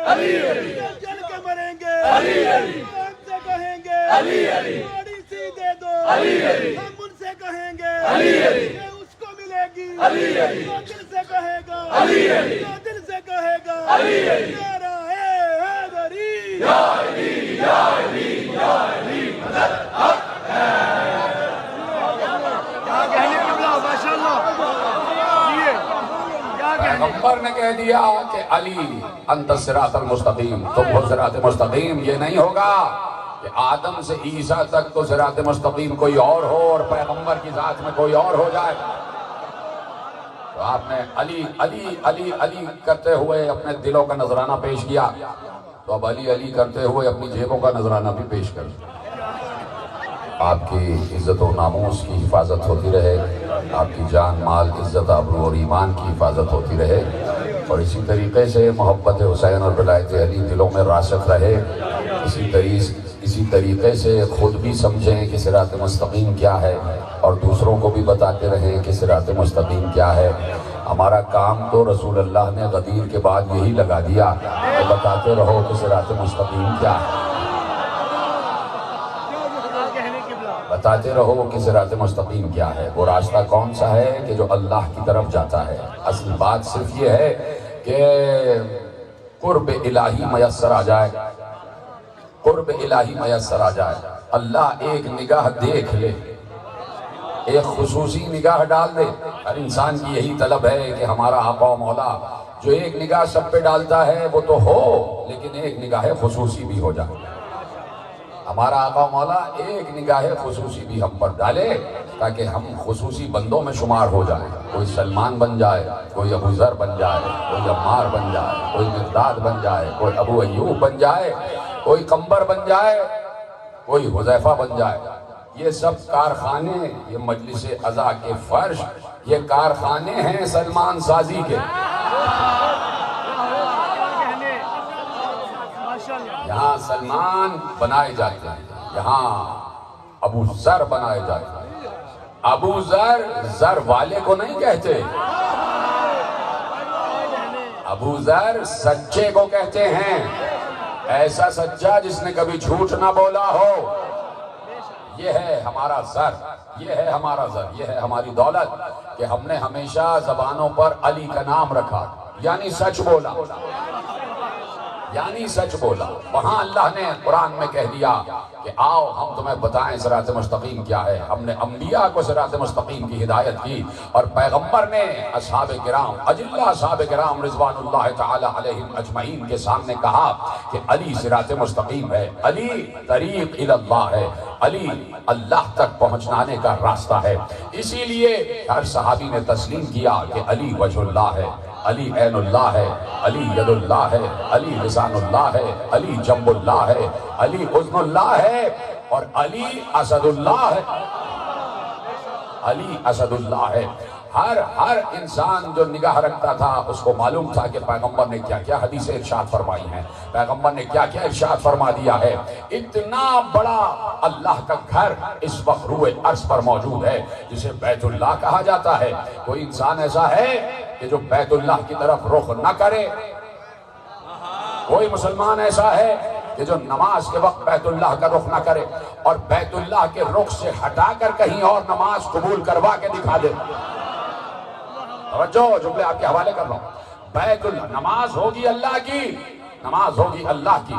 جل کے مریں گے ہم سے کہیں گے تھوڑی سی دے دو ہم ان سے کہیں گے کہ اس کو ملے گی جو دل سے کہے گا جو دل سے کہے گا نعرہ حیدری یا علی یا علی یا علی مدد حق ہے پیغمبر نے کہہ دیا کہ علی انت الصراط المستقیم، تم ہو صراط مستقیم. یہ نہیں ہوگا کہ آدم سے عیسیٰ تک تو صراط مستقیم کوئی اور ہو اور پیغمبر کی ذات میں کوئی اور ہو جائے. تو آپ نے علی علی علی علی کرتے ہوئے اپنے دلوں کا نذرانہ پیش کیا، تو اب علی علی کرتے ہوئے اپنی جیبوں کا نذرانہ بھی پیش کر. آپ کی عزت و ناموس کی حفاظت ہوتی رہے، آپ کی جان مال عزت آبرو اور ایمان کی حفاظت ہوتی رہے، اور اسی طریقے سے محبت حسین اور ولایت علی دلوں میں راسخ رہے. اسی طریقے سے خود بھی سمجھیں کہ صراط مستقیم کیا ہے اور دوسروں کو بھی بتاتے رہیں کہ صراط مستقیم کیا ہے. ہمارا کام تو رسول اللہ نے غدیر کے بعد یہی لگا دیا کہ بتاتے رہو کہ صراط مستقیم کیا ہے، بتاتے رہو کہ صراط مستقیم کیا ہے. وہ راستہ کون سا ہے کہ جو اللہ کی طرف جاتا ہے. اصل بات صرف یہ ہے کہ قرب الہی میسر آ جائے، قرب الہی میسر آ جائے. اللہ ایک نگاہ دیکھ لے، ایک خصوصی نگاہ ڈال دے. ہر انسان کی یہی طلب ہے کہ ہمارا آقا و مولا جو ایک نگاہ سب پہ ڈالتا ہے وہ تو ہو، لیکن ایک نگاہ خصوصی بھی ہو جائے. ہمارا آقا و مولا ایک نگاہ خصوصی بھی ہم پر ڈالے تاکہ ہم خصوصی بندوں میں شمار ہو جائیں. کوئی سلمان بن جائے، کوئی ابو ذر بن جائے، کوئی عمار بن جائے، کوئی مقداد بن جائے، کوئی ابو ایوب بن جائے، کوئی قمبر بن جائے، کوئی حذیفہ بن جائے. یہ سب کارخانے، یہ مجلس عزا کے فرش، یہ کارخانے ہیں سلمان سازی کے. یہاں سلمان بنائے جاتے ہیں، یہاں ابو ذر بنائے جاتے ہیں. ابو ذر ذر والے کو نہیں کہتے، ابو ذر سچے کو کہتے ہیں. ایسا سچا جس نے کبھی جھوٹ نہ بولا ہو. یہ ہے ہمارا ذر، یہ ہے ہمارا ذر، یہ ہے ہماری دولت کہ ہم نے ہمیشہ زبانوں پر علی کا نام رکھا، یعنی سچ بولا، یعنی سچ بولا. وہاں اللہ نے قرآن میں کہہ دیا کہ آؤ ہم تمہیں بتائیں صراط مستقیم کیا ہے. ہم نے انبیاء کو صراط مستقیم کی ہدایت کی، اور پیغمبر نے اصحاب کرام، اجلہ اصحاب کرام رضوان اللہ تعالی علیہم اجمعین کے سامنے کہا کہ علی صراط مستقیم ہے، علی طریق الی اللہ ہے، علی اللہ تک پہنچانے کا راستہ ہے. اسی لیے ہر صحابی نے تسلیم کیا کہ علی وجہ اللہ ہے، علی عین اللہ ہے، علی ید اللہ ہے، علی لسان اللہ ہے، علی جنب اللہ ہے، علی اذن اللہ ہے، اور علی اسد اللہ ہے. علی اسد اللہ ہے. ہر انسان جو نگاہ رکھتا تھا اس کو معلوم تھا کہ پیغمبر نے کیا کیا حدیثیں ارشاد فرمائی ہیں، پیغمبر نے کیا کیا ارشاد فرما دیا ہے۔ اتنا بڑا اللہ کا گھر اس وقت روئے عرض پر موجود ہے جسے بیت اللہ کہا جاتا ہے۔ کوئی انسان ایسا ہے کہ جو بیت اللہ کی طرف رخ نہ کرے؟ کوئی مسلمان ایسا ہے کہ جو نماز کے وقت بیت اللہ کا رخ نہ کرے اور بیت اللہ کے رخ سے ہٹا کر کہیں اور نماز قبول کروا کے دکھا دے؟ توجہ، جملے آپ کے حوالے کر رہا ہوں۔ بیت اللہ، نماز ہوگی اللہ کی، نماز ہوگی اللہ کی،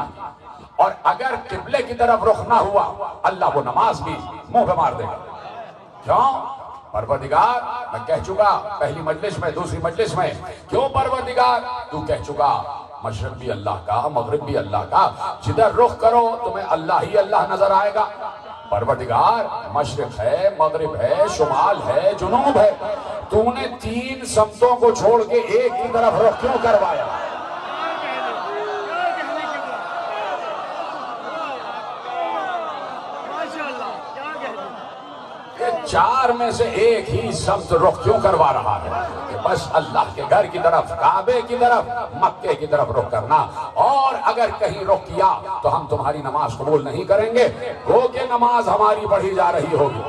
اور اگر قبلے کی طرف رخ نہ ہوا اللہ وہ نماز بھی منہ پہ مار دے گا۔ کیوں؟ پروردگار، میں کہہ چکا پہلی مجلس میں، دوسری مجلس میں، کیوں پروردگار؟ تو کہہ چکا مشرق بھی اللہ کا، مغرب بھی اللہ کا، جدھر رخ کرو تمہیں اللہ ہی اللہ نظر آئے گا۔ پروردگار مشرق ہے، مغرب ہے، شمال ہے، جنوب ہے، تو نے تین سمتوں کو چھوڑ کے ایک کی طرف رخ کیوں کروایا؟ چار میں سے ایک ہی سمت رخ کیوں کروا رہا ہے؟ کہ بس اللہ کے گھر کی طرف، کعبے کی طرف، مکے کی طرف رخ کرنا، اور اگر کہیں رخ کیا تو ہم تمہاری نماز قبول نہیں کریں گے۔ گو کہ نماز ہماری پڑھی جا رہی ہوگی،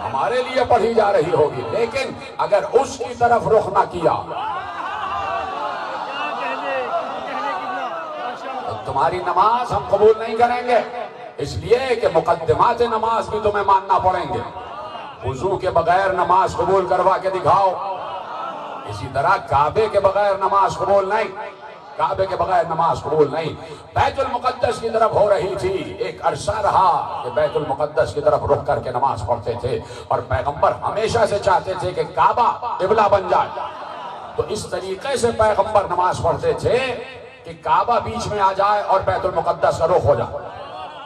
ہمارے لیے پڑھی جا رہی ہوگی، لیکن اگر اس کی طرف رخ نہ کیا تو تمہاری نماز ہم قبول نہیں کریں گے۔ اس لیے کہ مقدمات نماز بھی تمہیں ماننا پڑیں گے۔ وضو کے بغیر نماز قبول کروا کے دکھاؤ، اسی طرح کعبے کے بغیر نماز قبول نہیں، کعبے کے بغیر نماز قبول نہیں۔ بیت المقدس کی طرف ہو رہی تھی، ایک عرصہ رہا کہ بیت المقدس کی طرف رخ کر کے نماز پڑھتے تھے، اور پیغمبر ہمیشہ سے چاہتے تھے کہ کعبہ قبلہ بن جائے، تو اس طریقے سے پیغمبر نماز پڑھتے تھے کہ کعبہ بیچ میں آ جائے اور بیت المقدس کا رخ ہو جائے۔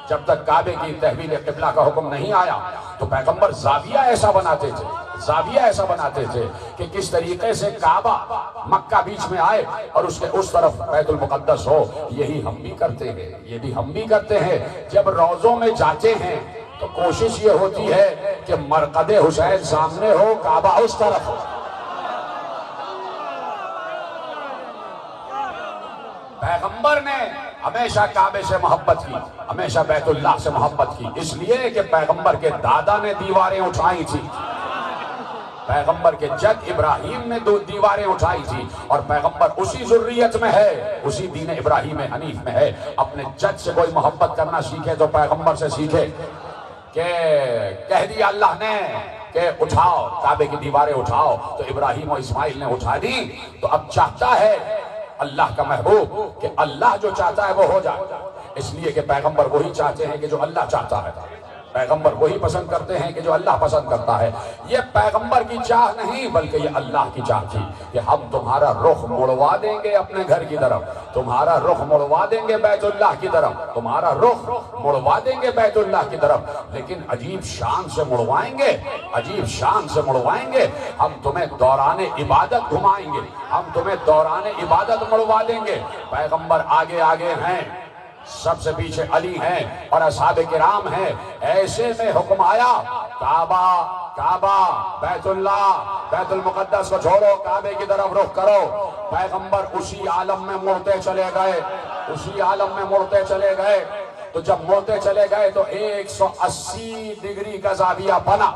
جب تک کعبے کی تحویل قبلہ کا حکم نہیں آیا تو پیغمبر زاویہ ایسا بناتے تھے، زاویہ ایسا بناتے تھے کہ کس طریقے سے کعبہ مکہ بیچ میں آئے اور اس کے اس طرف بیت المقدس ہو۔ یہی ہم بھی کرتے ہیں، یہ بھی ہم بھی کرتے ہیں۔ جب روضوں میں جاتے ہیں تو کوشش یہ ہوتی ہے کہ مرقد حسین سامنے ہو، کعبہ اس طرف ہو۔ پیغمبر نے ہمیشہ کعبے سے محبت کی، ہمیشہ بیت اللہ سے محبت کی، اس لیے کہ پیغمبر کے دادا نے دیواریں اٹھائی تھی، پیغمبر کے جد ابراہیم نے دیواریں اٹھائی تھی، اور پیغمبر اسی ذریت میں ہے، اسی دین ابراہیم حنیف میں ہے۔ اپنے جد سے کوئی محبت کرنا سیکھے تو پیغمبر سے سیکھے، کہ کہہ دیا اللہ نے کہ اٹھاؤ کعبے کی دیواریں اٹھاؤ، تو ابراہیم و اسماعیل نے اٹھا دی، تو اب چاہتا ہے اللہ کا محبوب کہ اللہ جو چاہتا ہے وہ ہو جائے، اس لیے کہ پیغمبر وہی چاہتے ہیں کہ جو اللہ چاہتا ہے، پیغمبر وہی پسند کرتے ہیں کہ جو اللہ پسند کرتا ہے۔ یہ پیغمبر کی چاہ نہیں بلکہ یہ اللہ کی چاہ تھی کہ ہم تمہارا رخ مڑوا دیں گے اپنے گھر کی طرف، تمہارا رخ مڑوا دیں گے بیت اللہ کی طرف، تمہارا رخ مڑوا دیں گے بیت اللہ کی طرف، لیکن عجیب شان سے مڑوائیں گے، عجیب شان سے مڑوائیں گے۔ ہم تمہیں دوران عبادت گھمائیں گے، ہم تمہیں دوران عبادت مڑوا دیں گے۔ پیغمبر آگے آگے ہیں، سب سے پیچھے علی ہیں اور اصحاب کرام ہیں۔ ایسے میں حکم آیا کعبہ، کعبہ، بیت اللہ، بیت المقدس کو چھوڑو، کعبے کی طرف رخ کرو۔ پیغمبر اسی عالم میں مڑتے چلے گئے، اسی عالم میں مڑتے چلے گئے، تو جب مڑتے چلے گئے تو 180 ڈگری کا زاویہ بنا۔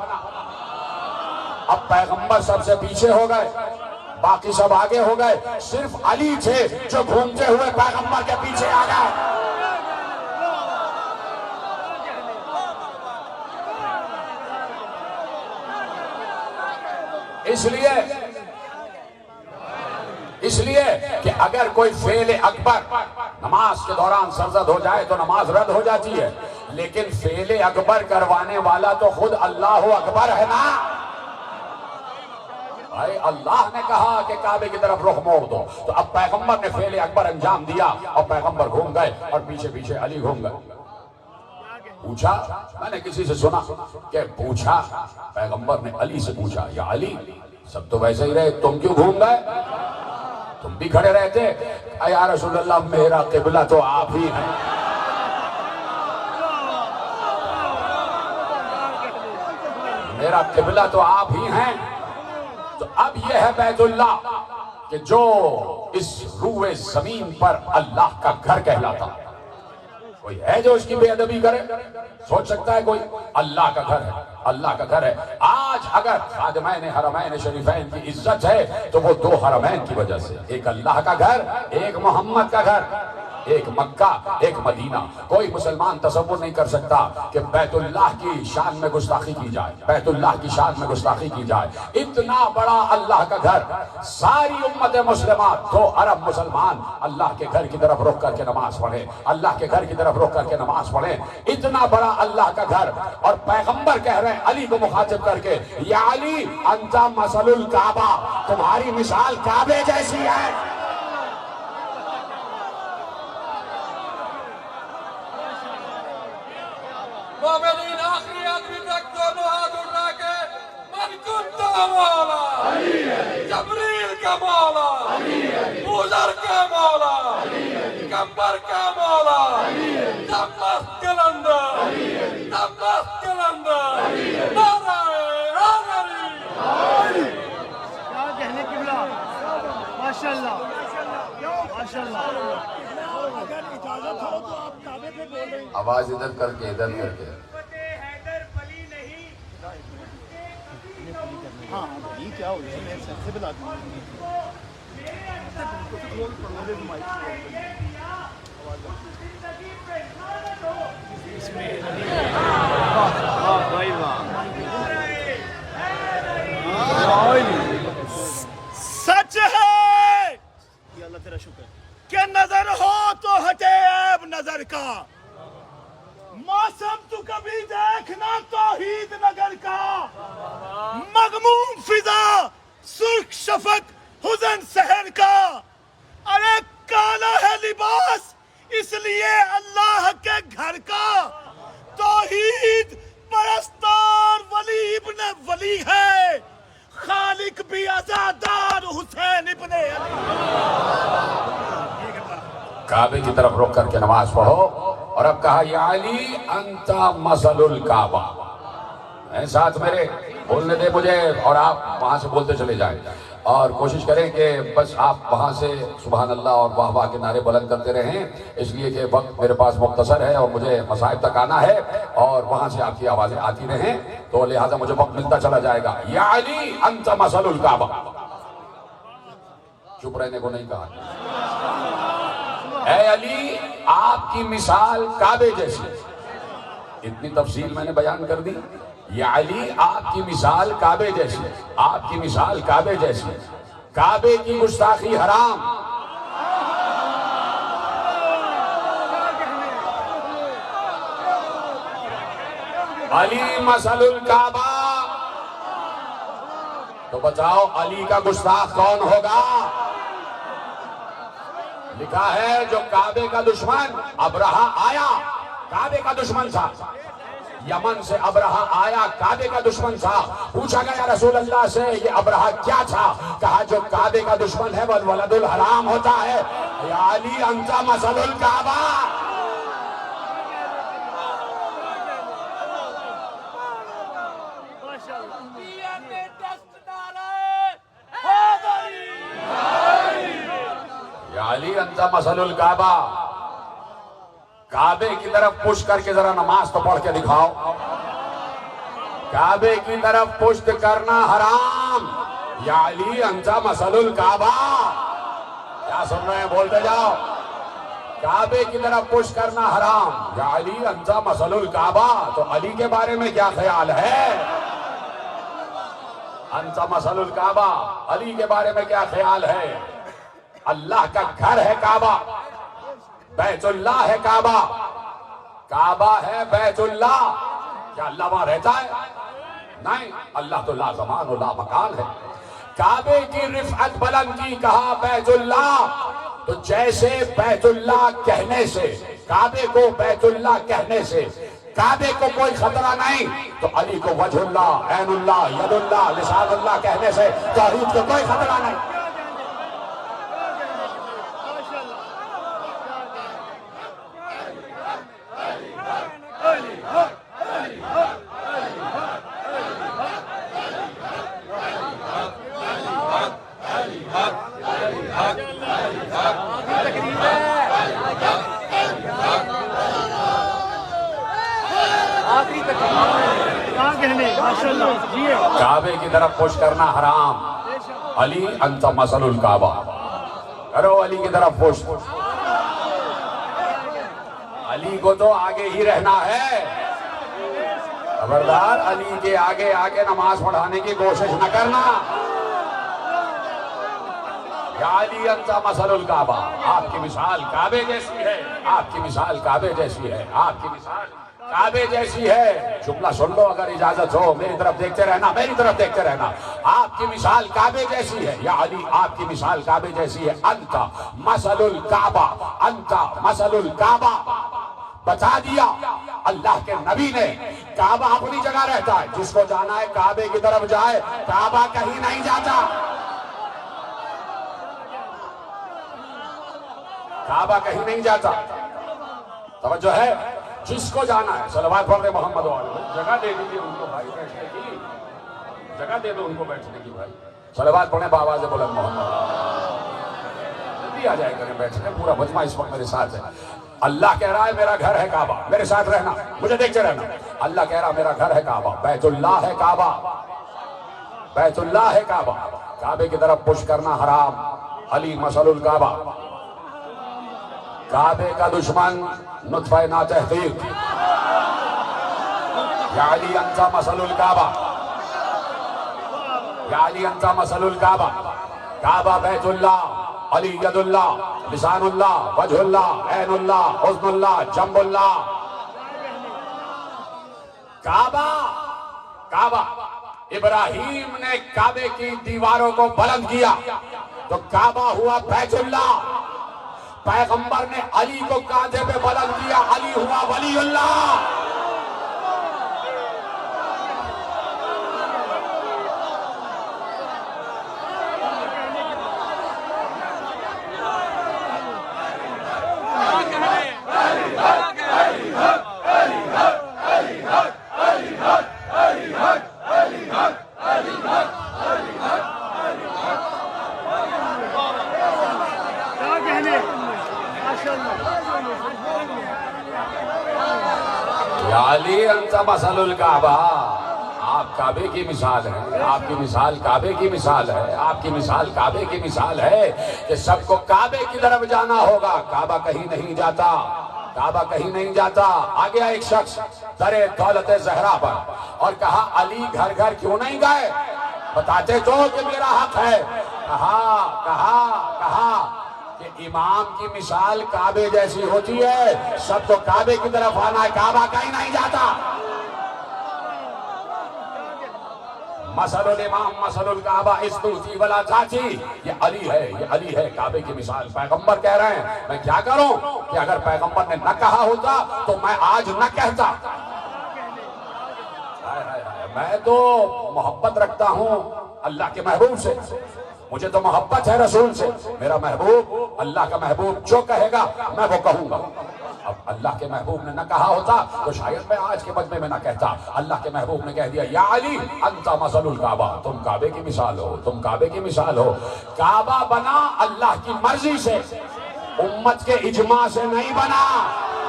اب پیغمبر سب سے پیچھے ہو گئے، باقی سب آگے ہو گئے، صرف علی تھے جو گھومتے ہوئے پیغمبر کے پیچھے آ گئے۔ اس لیے کہ اگر کوئی فعل اکبر نماز کے دوران سرزد ہو جائے تو نماز رد ہو جاتی ہے، لیکن فعل اکبر کروانے والا تو خود اللہ اکبر ہے نا۔ اللہ نے کہا کہ کعبے کی طرف رخ موڑ دو، تو اب پیغمبر نے فعل اکبر انجام دیا اور پیغمبر گھوم گئے اور پیچھے پیچھے علی گھوم گئے۔ پوچھا، میں نے کسی سے سنا کہ پوچھا، پیغمبر نے علی سے پوچھا، یا علی سب تو ویسے ہی رہے، تم کیوں گھوم گئے؟ تم بھی کھڑے رہتے۔ یا رسول اللہ میرا قبلہ تو آپ ہی ہیں، میرا قبلہ تو آپ ہی ہیں۔ تو اب یہ ہے بیت اللہ کہ جو اس روئے زمین پر اللہ کا گھر کہلاتا. کوئی ہے جو اس کی بے ادبی کرے؟ سوچ سکتا ہے کوئی؟ اللہ کا گھر ہے، اللہ کا گھر ہے. آج اگر خادمین حرمین شریفین کی عزت ہے تو وہ دو حرمین کی وجہ سے، ایک اللہ کا گھر، ایک محمد کا گھر، ایک مکہ ایک مدینہ. کوئی مسلمان تصور نہیں کر سکتا کہ بیت اللہ کی شان میں گستاخی کی جائے، بیت اللہ کی شان میں گستاخی کی جائے. اتنا بڑا اللہ کا گھر، ساری امت مسلمات 2 ارب مسلمان اللہ کے گھر کی طرف رخ کر کے نماز پڑھیں، اللہ کے گھر کی طرف رخ کر کے نماز پڑھیں. اتنا بڑا اللہ کا گھر، اور پیغمبر کہہ رہے ہیں علی کو مخاطب کر کے، یا علی انت مثل الکعبہ، تمہاری مثال کعبے جیسی ہے. مومنین آخری آدمی تک دونوں ہاتھ اٹھا کے من کنت مولا، جبریل کا مولا، بوذر کا مولا، پیغمبر کا مولا، دمشق قلندر، دمشق قلندر، نعرہ حیدری. کیا کہنے کی بلا، ماشاءاللہ ماشاءاللہ. اگر اجازت ہو تو آپ کعبے پہ بول رہے ہیں. آواز ادھر کر کے ادھر کر کے. حیدر ولی نہیں. ہاں ولی کیا ہو جائے، میں سینسیبل آدمی ہوں. سچ ہے یہ اللہ تیرا شکر کہ نظر ہو تو ہٹے عیب نظر کا، موسم تو کبھی دیکھنا توحید نگر کا. مغموم فضا سرخ شفق حزن سحر کا، ارے کالا ہے لباس اس لیے اللہ کے گھر کا. توحید پرستار ولی ابن ولی ہے، خالق بھی عزادار حسین ابن علی. کعبے کی طرف رخ کر کے نماز پڑھو. اور اب کہا یا علی انت مثل الکعبہ. ساتھ میرے بولنے دے مجھے، اور آپ وہاں سے بولتے چلے جائیں، اور کوشش کریں کہ بس آپ وہاں سے سبحان اللہ اور واہ واہ کے نعرے بلند کرتے رہیں، اس لیے کہ وقت میرے پاس مختصر ہے اور مجھے مصائب تک آنا ہے، اور وہاں سے آپ کی آوازیں آتی رہیں تو لہٰذا مجھے وقت ملتا چلا جائے گا. یا علی انت مثل الکعبہ. چپ رہنے کو نہیں کہا. اے علی آپ کی مثال کعبے جیسی. اتنی تفصیل میں نے بیان کر دی. یا علی آپ کی مثال کعبے جیسی، آپ کی مثال کعبے جیسی. کعبے کی گستاخی حرام. علی مثل الکعبہ. تو بتاؤ علی کا گستاخ کون ہوگا؟ لکھا ہے جو کعبے کا دشمن ابرہہ آیا، کعبے کا دشمن تھا، یمن سے ابرہہ آیا، کعبے کا دشمن تھا. پوچھا گیا رسول اللہ سے یہ ابرہہ کیا تھا؟ کہا جو کعبے کا دشمن ہے والولد الحرام ہوتا ہے. یا علی انت مثل الکعبہ. یا علی انت مثل الکعبہ. کعبے کی طرف پشت کر کے ذرا نماز تو پڑھ کے دکھاؤ. کعبے کی طرف پشت کرنا حرام. یا علی انت مثل الکعبہ. کیا سن رہے ہیں؟ بولتے جاؤ. کعبے کی طرف پشت کرنا حرام. یا علی انت مثل الکعبہ. تو علی کے بارے میں کیا خیال ہے؟ انت مثل الکعبہ. علی کے بارے میں کیا خیال ہے؟ اللہ کا گھر ہے کعبہ، بیت اللہ ہے کعبہ. کعبہ ہے بیت اللہ. کیا اللہ وہاں رہتا ہے؟ نہیں، اللہ تو لا زمان و لا مکان ہے. کعبے کی رفعت بلند کی، کہا بیت اللہ. تو جیسے بیت اللہ کہنے سے، کعبے کو بیت اللہ کہنے سے کعبے کو کوئی خطرہ نہیں، تو علی کو وجہ اللہ، عین اللہ، ید اللہ، لسان اللہ کہنے سے توحید کو کوئی خطرہ نہیں. کیا کہنے ماشاءاللہ جی کعبے کی طرف پش کرنا حرام. علی انت مثل الکعبہ. کرو علی کی طرف پش. علی کو تو آگے ہی رہنا ہے. خبردار علی کے آگے آگے نماز پڑھانے کی کوشش نہ کرنا. یا علی انت مثل الکعبہ. آپ کی مثال کعبے جیسی ہے. آپ کی مثال کعبے جیسی ہے. آپ کی مثال کعبے جیسی ہے. جملہ سن لو اگر اجازت ہو. میری طرف دیکھتے رہنا, میری طرف دیکھتے رہنا. آپ کی مثال کعبے جیسی ہے. یا علی آپ کی مثال کعبے جیسی ہے. انت مثل الکعبہ. انت مثل الکعبہ. بتا دیا اللہ کے نبی نے. کعبہ اپنی جگہ رہتا ہے. جس کو جانا ہے کعبے کی طرف جائے. کعبہ کہیں نہیں جاتا. کعبہ کہیں نہیں جاتا. توجہ ہے. جس کو جانا ہے صلوات پڑھ دے محمد والے. جگہ دے دیجیے ان کو بھائی بیٹھنے کی. جگہ دے دو ان کو بیٹھنے کی بھائی. صلوات پڑھیں بآواز بلند محمد. جلدی آ جائے کریں بیٹھنے. پورا مجمع اس وقت میرے ساتھ ہے. اللہ کہہ رہا ہے میرا گھر ہے کعبہ. میرے ساتھ رہنا, مجھے دیکھتے رہنا. اللہ کہہ رہا میرا گھر ہے کعبہ. بیت اللہ ہے کعبہ. بیت اللہ ہے کعبہ. کعبے کی طرف پش کرنا حرام. علی مثل الکعبہ. کعبے کا دشمن نطفہ ناتحقیق. یا علی انت مثل الکعبہ. یا علی انت مثل الکعبہ. کعبہ بیت اللہ. علی ید اللہ, لسان اللہ, وجہ اللہ, عین اللہ, حسن اللہ, جنب اللہ. کعبہ کعبہ ابراہیم نے کعبے کی دیواروں کو بلند کیا تو کعبہ ہوا بیت اللہ. پیغمبر نے علی کو کاندھے پہ بلند کیا. علی ہوا ولی اللہ. علی انت مثل الکعبہ. آپ کعبے کی مثال ہے. آپ کی مثال کعبے کی مثال ہے. آپ کی مثال کعبے کی مثال ہے کہ سب کو کعبے کی طرف جانا ہوگا. کعبہ کہیں نہیں جاتا. کعبہ کہیں نہیں جاتا. آ گیا ایک شخص در دولت زہرا پر اور کہا علی گھر گھر کیوں نہیں گئے؟ بتاتے تو کہ میرا حق ہے. کہا کہ امام کی مثال کعبے جیسی ہوتی ہے. سب کو کعبے کی طرف آنا ہے. کعبہ کہیں نہیں جاتا. مثل الامام مثل الکعبہ استوتی ولا چاچی. یہ علی ہے, یہ علی ہے کعبے کی مثال. پیغمبر کہہ رہے ہیں. میں کیا کروں کہ اگر پیغمبر نے نہ کہا ہوتا تو میں آج نہ کہتا. میں تو محبت رکھتا ہوں اللہ کے محبوب سے. مجھے تو محبت ہے رسول سے. میرا محبوب اللہ کا محبوب جو کہے گا میں وہ کہوں گا. اب اللہ کے محبوب نے نہ کہا ہوتا تو شاید میں آج کے مجمع میں نہ کہتا. اللہ کے محبوب نے کہہ دیا یا علی انت مثل الکعبہ. تم کعبے کی مثال ہو. تم کعبے کی مثال ہو. کعبہ بنا اللہ کی مرضی سے, امت کے اجماع سے نہیں بنا.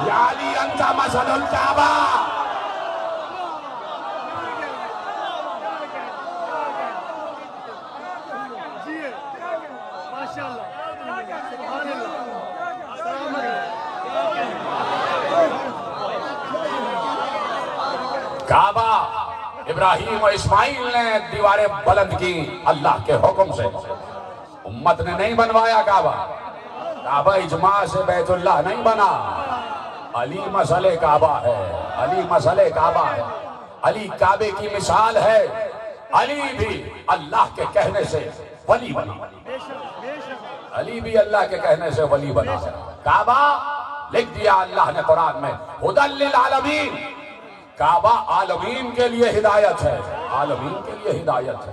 یا علی انت مثل الکعبہ. کعبہ ابراہیم و اسماعیل نے دیواریں بلند کی اللہ کے حکم سے. امت نے نہیں بنوایا کعبہ. کعبہ اجماع سے بیت اللہ نہیں بنا. علی مسئلہ کعبہ ہے. علی مسئلہ کعبہ ہے. علی کعبے کی مثال ہے. علی بھی اللہ کے کہنے سے ولی بنا. علی بھی اللہ کے کہنے سے ولی بنا. کعبہ لکھ دیا اللہ نے قرآن میں ہدی للعالمین. کعبہ عالمین کے لیے ہدایت ہے. عالمین کے لیے ہدایت ہے.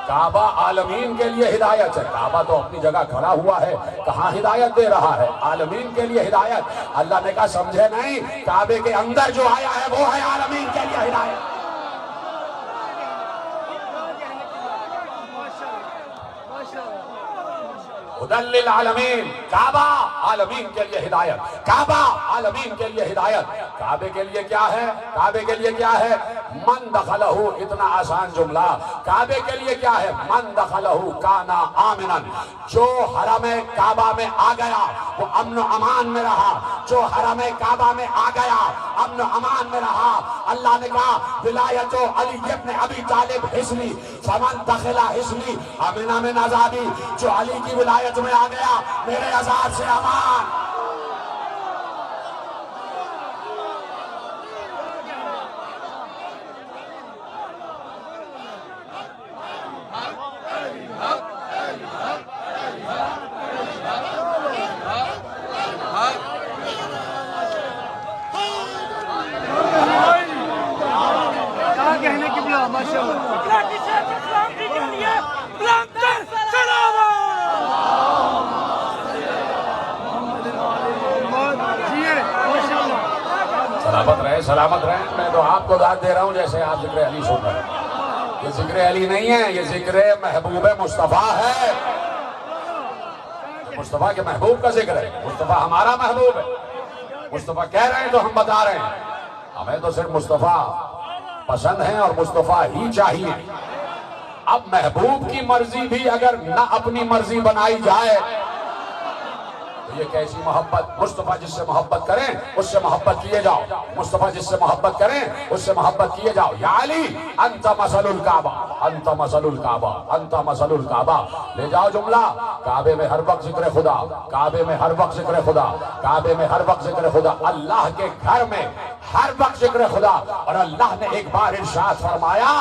کعبہ عالمین کے لیے ہدایت ہے. کعبہ تو اپنی جگہ کھڑا ہوا ہے. کہاں ہدایت دے رہا ہے؟ عالمین کے لیے ہدایت. اللہ نے کہا سمجھے نہیں, کعبے کے اندر جو آیا ہے وہ ہے عالمین کے لیے ہدایت. ہدی للعالمین. کعبہ عالمین کے لیے ہدایت. کعبہ عالمین کے لیے ہدایت. کعبے کے لیے کیا ہے؟ کعبے کے لیے کیا ہے؟ من دخلہ، اتنا آسان جملہ. کعبے کے لیے کیا ہے؟ من دخلہ کانا آمنا، جو حرم کعبہ میں آ گیا وہ امن و امان میں رہا. جو حرم کعبہ میں آ گیا امن و امان میں رہا. اللہ نے کہا ولایت علی ابن ابی طالب حصنی فمن دخل حصنی امن من عذابی، جو علی کی ولایت میں آ گیا میرے عذاب سے امان. سلامت رہے، سلامت رہے. میں تو آپ کو داد دے رہا ہوں جیسے آپ ذکر علی سن رہے ہیں. یہ ذکر علی نہیں ہے، یہ ذکر محبوب مصطفیٰ ہے. مصطفیٰ کے محبوب کا ذکر ہے. مصطفیٰ ہمارا محبوب ہے. مصطفیٰ کہہ رہے ہیں تو ہم بتا رہے ہیں. ہمیں تو صرف مصطفیٰ پسند ہیں اور مصطفیٰ ہی چاہیے. اب محبوب کی مرضی بھی اگر نہ اپنی مرضی بنائی جائے تو یہ کیسی محبت؟ مصطفیٰ جس سے محبت کریں اس سے محبت کیے جاؤ. مصطفیٰ جس سے محبت کریں اس سے محبت کیے جاؤ. یا علی انت مثل الکعبہ، انت مثل الکعبہ، انت مثل الکعبہ. لے جاؤ جملہ. کعبے میں ہر وقت ذکر خدا، کعبے میں ہر وقت ذکر خدا، کعبے میں ہر وقت ذکر خدا. اللہ کے گھر میں ہر وقت ذکر خدا. اور اللہ نے ایک بار ارشاد فرمایا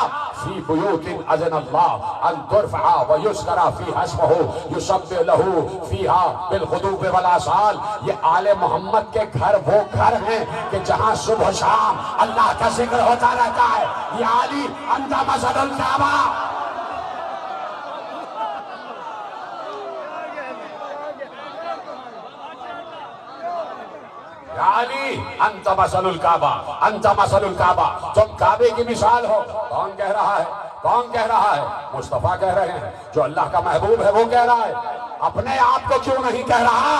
فی بیوت اذن اللہ ان ترفع ویذکر فیہا اسمہ یسبح لہ فیہا بالغدو والآصال. یہ آل محمد کے گھر وہ گھر ہیں کہ جہاں صبح شام اللہ کا ذکر ہوتا رہتا ہے. یا علی انت مثل الکعبہ. یا علی انت مثل الکعبہ، انت مثل الکعبہ. تم کعبے کی مثال ہو. کون کہہ رہا ہے؟ کون کہہ رہا ہے؟ مصطفیٰ کہہ رہے ہیں. جو اللہ کا محبوب ہے وہ کہہ رہا ہے. اپنے آپ کو کیوں نہیں کہہ رہا؟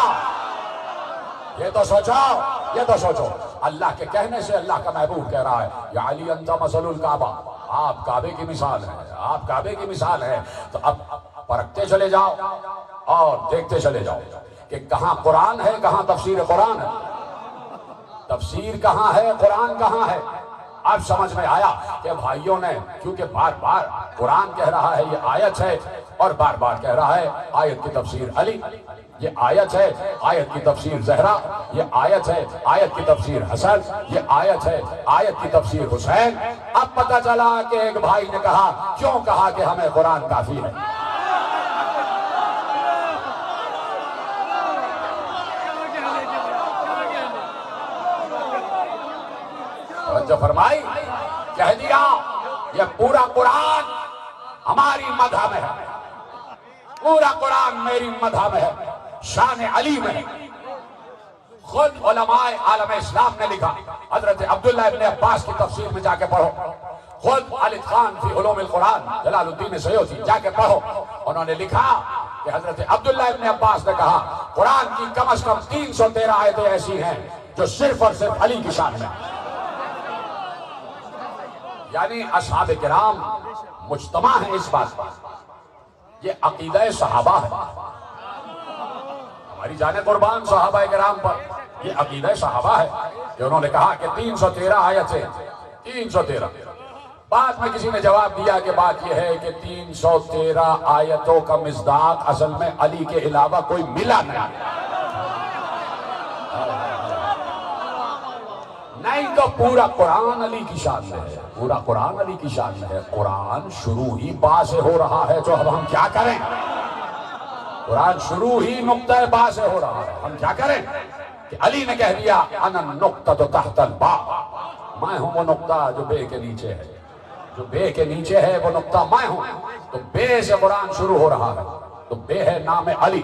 یہ تو سوچو، یہ تو سوچو. اللہ کے کہنے سے اللہ کا محبوب کہہ رہا ہے یا علی انت مثل الکعبہ. آپ کعبے کی مثال ہیں، آپ کعبے کی مثال ہیں. تو اب پرکھتے چلے جاؤ اور دیکھتے چلے جاؤ کہ کہاں قرآن ہے، کہاں تفسیر قرآن ہے. تفسیر کہاں ہے، قرآن کہاں ہے. اب سمجھ میں آیا کہ بھائیوں نے کیونکہ بار بار قرآن کہہ رہا ہے یہ آیت ہے، اور بار بار کہہ رہا ہے آیت کی تفسیر علی، یہ آیت ہے آیت کی تفسیر زہرا، یہ آیت ہے آیت کی تفسیر حسن، یہ آیت ہے آیت کی تفسیر حسین. اب پتہ چلا کہ ایک بھائی نے کہا کیوں کہا کہ ہمیں قرآن کافی ہے. جو فرمائی کہہ دیا یہ پورا قرآن ہماری مدح میں ہے، پورا قرآن میری مدح میں ہے، شان علی میں ہے. خود علماء عالم اسلام نے لکھا. حضرت عبداللہ ابن عباس کی تفسیر میں جا کے پڑھو. خود الاتقان فی علوم القرآن جلال الدین سیوطی جا کے پڑھو. انہوں نے لکھا کہ حضرت عبداللہ ابن عباس نے کہا قرآن کی کم از کم 313 آیتیں ایسی ہیں جو صرف اور صرف علی کی شان میں ہیں. یعنی اصحاب کرام مجتمع ہیں اس بات پر. یہ عقیدہ صحابہ ہے. ہماری جانیں قربان صحابہ کرام پر. یہ عقیدہ صحابہ ہے کہ انہوں نے کہا کہ 313 آیتیں، 313. بعد میں کسی نے جواب دیا کہ بات یہ ہے کہ 313 آیتوں کا مصداق اصل میں علی کے علاوہ کوئی ملا نہیں تو پورا قرآن علی کی شان میں ہے. پورا قرآن علی کی شان میں ہے. قرآن شروع ہی با سے ہو رہا ہے تو اب ہم کیا کریں؟ قرآن شروع ہی نقطہ با سے ہو رہا ہے، ہم کیا کریں؟ کہ علی نے کہہ دیا انا النقطۃ تحت الباء، میں ہوں وہ نقطہ جو بے کے نیچے ہے، جو بے کے نیچے ہے وہ نقطہ میں ہوں. تو بے سے قرآن شروع ہو رہا ہے، تو بے ہے نام علی.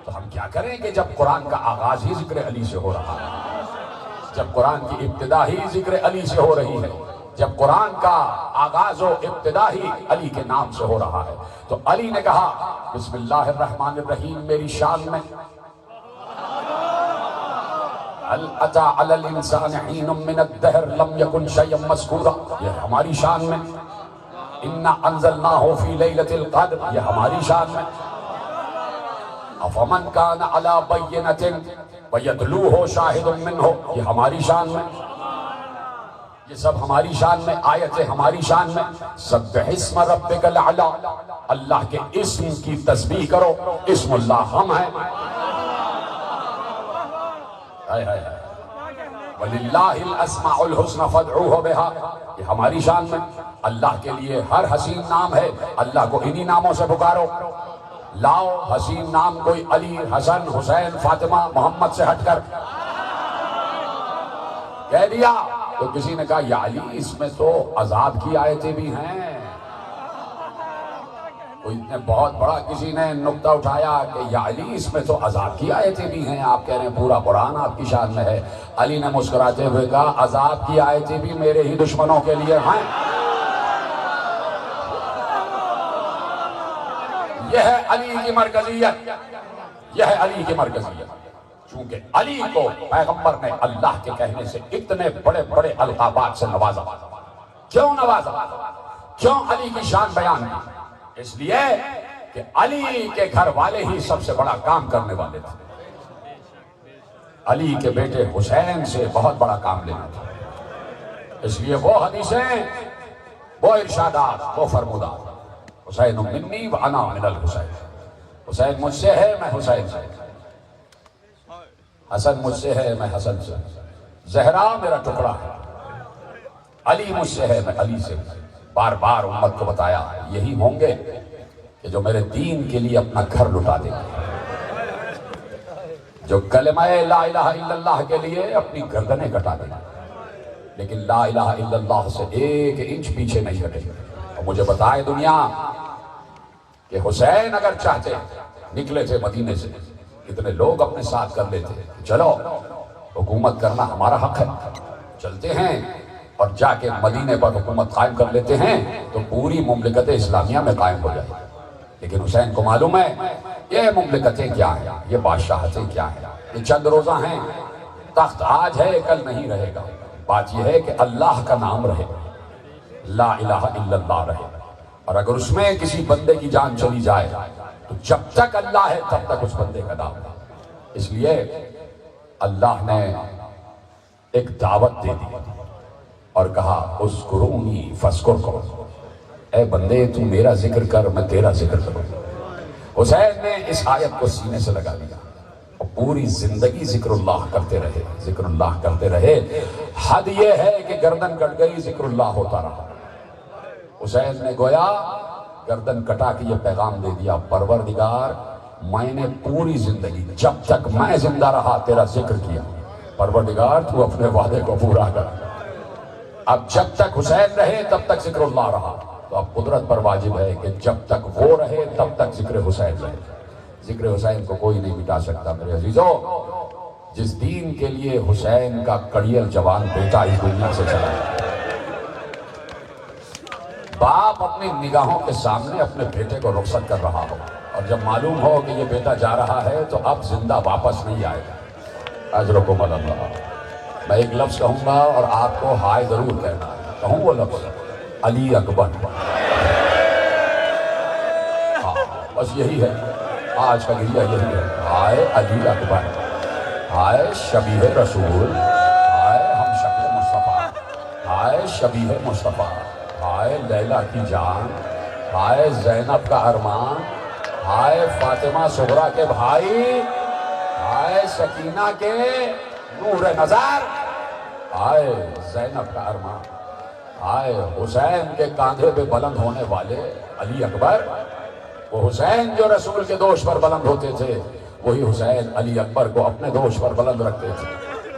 تو ہم کیا کریں کہ جب قرآن کا آغاز ہی ذکر علی سے ہو رہا ہے، جب قرآن کی ابتدا ہی ذکر علی سے ہو رہی ہے، جب قرآن کا آغاز و ابتدا ہی علی کے نام سے ہو رہا ہے، تو علی نے کہا بسم اللہ الرحمن الرحیم میری شان میں. هل أتى على الإنسان حين من الدهر لم يكن شيئا مذكورا، یہ ہماری شان میں. إنا أنزلناه في ليلة القدر، یہ ہماری شان میں. أفمن كان على بينة ويتلوه شاهد منه، یہ ہماری شان میں. یہ سب ہماری شان میں، آیتیں ہماری شان میں. سبح اسم ربک الاعلی، اللہ کے اسم کی تسبیح کرو. اسم اللہ ہم ہیں. وَلِلَّهِ الْأَسْمَاءُ الْحُسْنَى فَادْعُوهُ بِهَا، یہ ہماری شان میں. اللہ کے لیے ہر حسین نام ہے، اللہ کو انہی ناموں سے پکارو. لاؤ حسین نام کوئی علی، حسن، حسین، فاطمہ، محمد سے ہٹ کر کہہ دیا تو کسی نے کہا یا علی اس میں تو عذاب کی آیتیں بھی ہیں. کوئی نے بہت بڑا کسی نے نقطہ اٹھایا کہ یا علی اس میں تو عذاب کی آیتیں بھی ہیں. آپ کہہ رہے ہیں پورا قرآن آپ کی شان میں ہے. علی نے مسکراتے ہوئے کہا عذاب کی آیتیں بھی میرے ہی دشمنوں کے لیے ہیں. یہ ہے علی کی مرکزیت، یہ ہے علی کی مرکزیت. چونکہ علی کو پیغمبر نے اللہ کے کہنے سے اتنے بڑے بڑے القابات سے نوازا. کیوں نوازا؟ کیوں علی کی شان بیان کی؟ اس لیے کہ علی کے گھر والے ہی سب سے بڑا کام کرنے والے تھے. علی کے بیٹے حسین سے بہت بڑا کام لینا تھا. اس لیے وہ حدیثیں، وہ ارشادات، وہ فرمودات، حسین منی وانا من الحسین، حسین مجھ سے ہے میں حسین سے، حسن مجھ سے ہے میں حسن سے، زہرا میرا ٹکڑا ہے، علی مجھ سے ہے میں علی سے. بار بار امت کو بتایا یہی ہوں گے کہ جو میرے دین کے لیے اپنا گھر لٹا دیں گے، جو کلمہ لا الہ الا اللہ کے لیے اپنی گردنیں کٹا دیں گے، لیکن لا الہ الا اللہ سے ایک انچ پیچھے نہیں ہٹیں گے. اور مجھے بتائے دنیا کہ حسین اگر چاہتے نکلے تھے مدینے سے، کتنے لوگ اپنے ساتھ کر لیتے چلو حکومت کرنا ہمارا حق ہے، چلتے ہیں اور جا کے مدینے پر حکومت قائم کر لیتے ہیں تو پوری مملکت اسلامیہ میں قائم ہو جائے. لیکن حسین کو معلوم ہے یہ مملکتیں کیا ہیں، یہ بادشاہتیں کیا ہیں، یہ چند روزہ ہیں. تخت آج ہے کل نہیں رہے گا. بات یہ ہے کہ اللہ کا نام رہے، لا الہ الا اللہ رہے. اور اگر اس میں کسی بندے کی جان چلی جائے تو جب تک اللہ ہے تب تک اس بندے کا نام ہے. اس لیے اللہ نے ایک دعوت دے دی اور کہا اذکرونی فاذکرکم، اے بندے تو میرا ذکر کر میں تیرا ذکر کروں. حسین نے اس آیت کو سینے سے لگا لیا اور پوری زندگی ذکر اللہ کرتے رہے، ذکر اللہ کرتے رہے. حد یہ ہے کہ گردن کٹ گئی ذکر اللہ ہوتا رہا. حسین نے گویا گردن کٹا کے یہ پیغام دے دیا پروردگار میں نے پوری زندگی جب تک میں زندہ رہا تیرا ذکر کیا، پروردگار تو اپنے وعدے کو پورا کر. اب جب تک حسین رہے تب تک ذکر اللہ رہا. تو اب قدرت پر واجب ہے کہ جب تک وہ رہے تب تک ذکر حسین رہے. ذکر حسین کو کوئی نہیں مٹا سکتا. میرے عزیزو، جس دین کے لیے حسین کا کڑیل جوان بیٹا اس دنیا سے چلا گیا، باپ اپنی نگاہوں کے سامنے اپنے بیٹے کو رخصت کر رہا ہو اور جب معلوم ہو کہ یہ بیٹا جا رہا ہے تو اب زندہ واپس نہیں آئے گا. اجرکم اللہ. میں ایک لفظ کہوں گا اور آپ کو ہائے ضرور کہنا ہے. کہوں وہ لفظ علی اکبر. ہاں بس یہی ہے آج کا گریہ، یہی ہے. ہائے علی اکبر، ہائے شبیہ رسول، ہائے ہم شکل مصطفیٰ، ہائے شبیہ مصطفیٰ، ہائے لیلا کی جان، ہائے زینب کا ارمان، ہائے فاطمہ صغریٰ کے بھائی، ہائے سکینہ کے نور نظر، ہائے زینب کا ارمان، ہائے حسین کے کاندھے پہ بلند ہونے والے علی اکبر. وہ حسین جو رسول کے دوش پر بلند ہوتے تھے وہی حسین علی اکبر کو اپنے دوش پر بلند رکھتے تھے.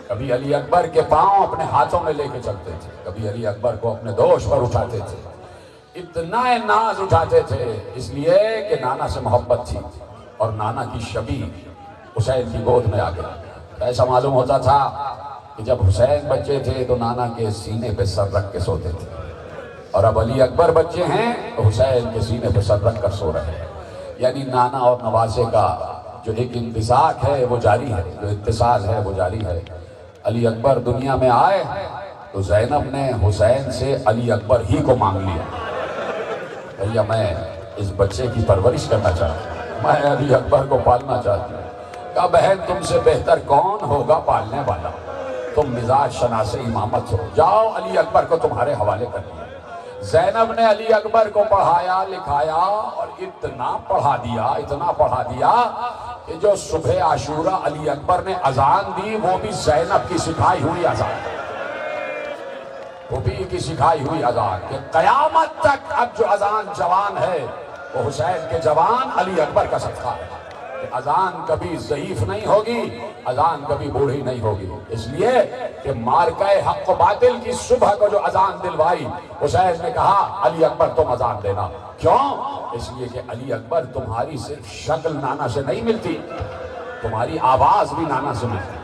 کبھی علی اکبر کے پاؤں اپنے ہاتھوں میں لے کے چلتے تھے، کبھی علی اکبر کو اپنے دوش پر اٹھاتے تھے. اتنا ناز اٹھاتے تھے اس لیے کہ نانا سے محبت تھی اور نانا کی شبیہ حسین کی گود میں آ گئی. ایسا معلوم ہوتا تھا کہ جب حسین بچے تھے تو نانا کے سینے پہ سر رکھ کے سوتے تھے، اور اب علی اکبر بچے ہیں تو حسین کے سینے پہ سر رکھ کر سو رہے ہیں. یعنی نانا اور نواسے کا جو ایک انتساق ہے وہ جاری ہے، جو اتصال ہے وہ جاری ہے. علی اکبر دنیا میں آئے تو زینب نے حسین سے علی اکبر ہی کو مانگ لیا، بھیا میں اس بچے کی پرورش کرنا چاہتا ہوں، میں علی اکبر کو پالنا چاہتی ہوں۔ کہا بہن تم سے بہتر کون ہوگا پالنے والا، تم مزاج شناس امامت ہو، جاؤ علی اکبر کو تمہارے حوالے کر دیا۔ زینب نے علی اکبر کو پڑھایا لکھایا اور اتنا پڑھا دیا کہ جو صبح عاشورہ علی اکبر نے اذان دی وہ بھی زینب کی سکھائی ہوئی اذان، کہ قیامت تک اب جو اذان جوان ہے وہ حسین کے جوان علی اکبر کا صدقہ ہے، کہ اذان کبھی ضعیف نہیں ہوگی، اذان کبھی بوڑھی نہیں ہوگی، اس لیے کہ مارکہ حق و باطل کی صبح کو جو اذان دلوائی حسین نے کہا علی اکبر تم اذان دینا، کیوں؟ اس لیے کہ علی اکبر تمہاری صرف شکل نانا سے نہیں ملتی، تمہاری آواز بھی نانا سے ملتی ہے،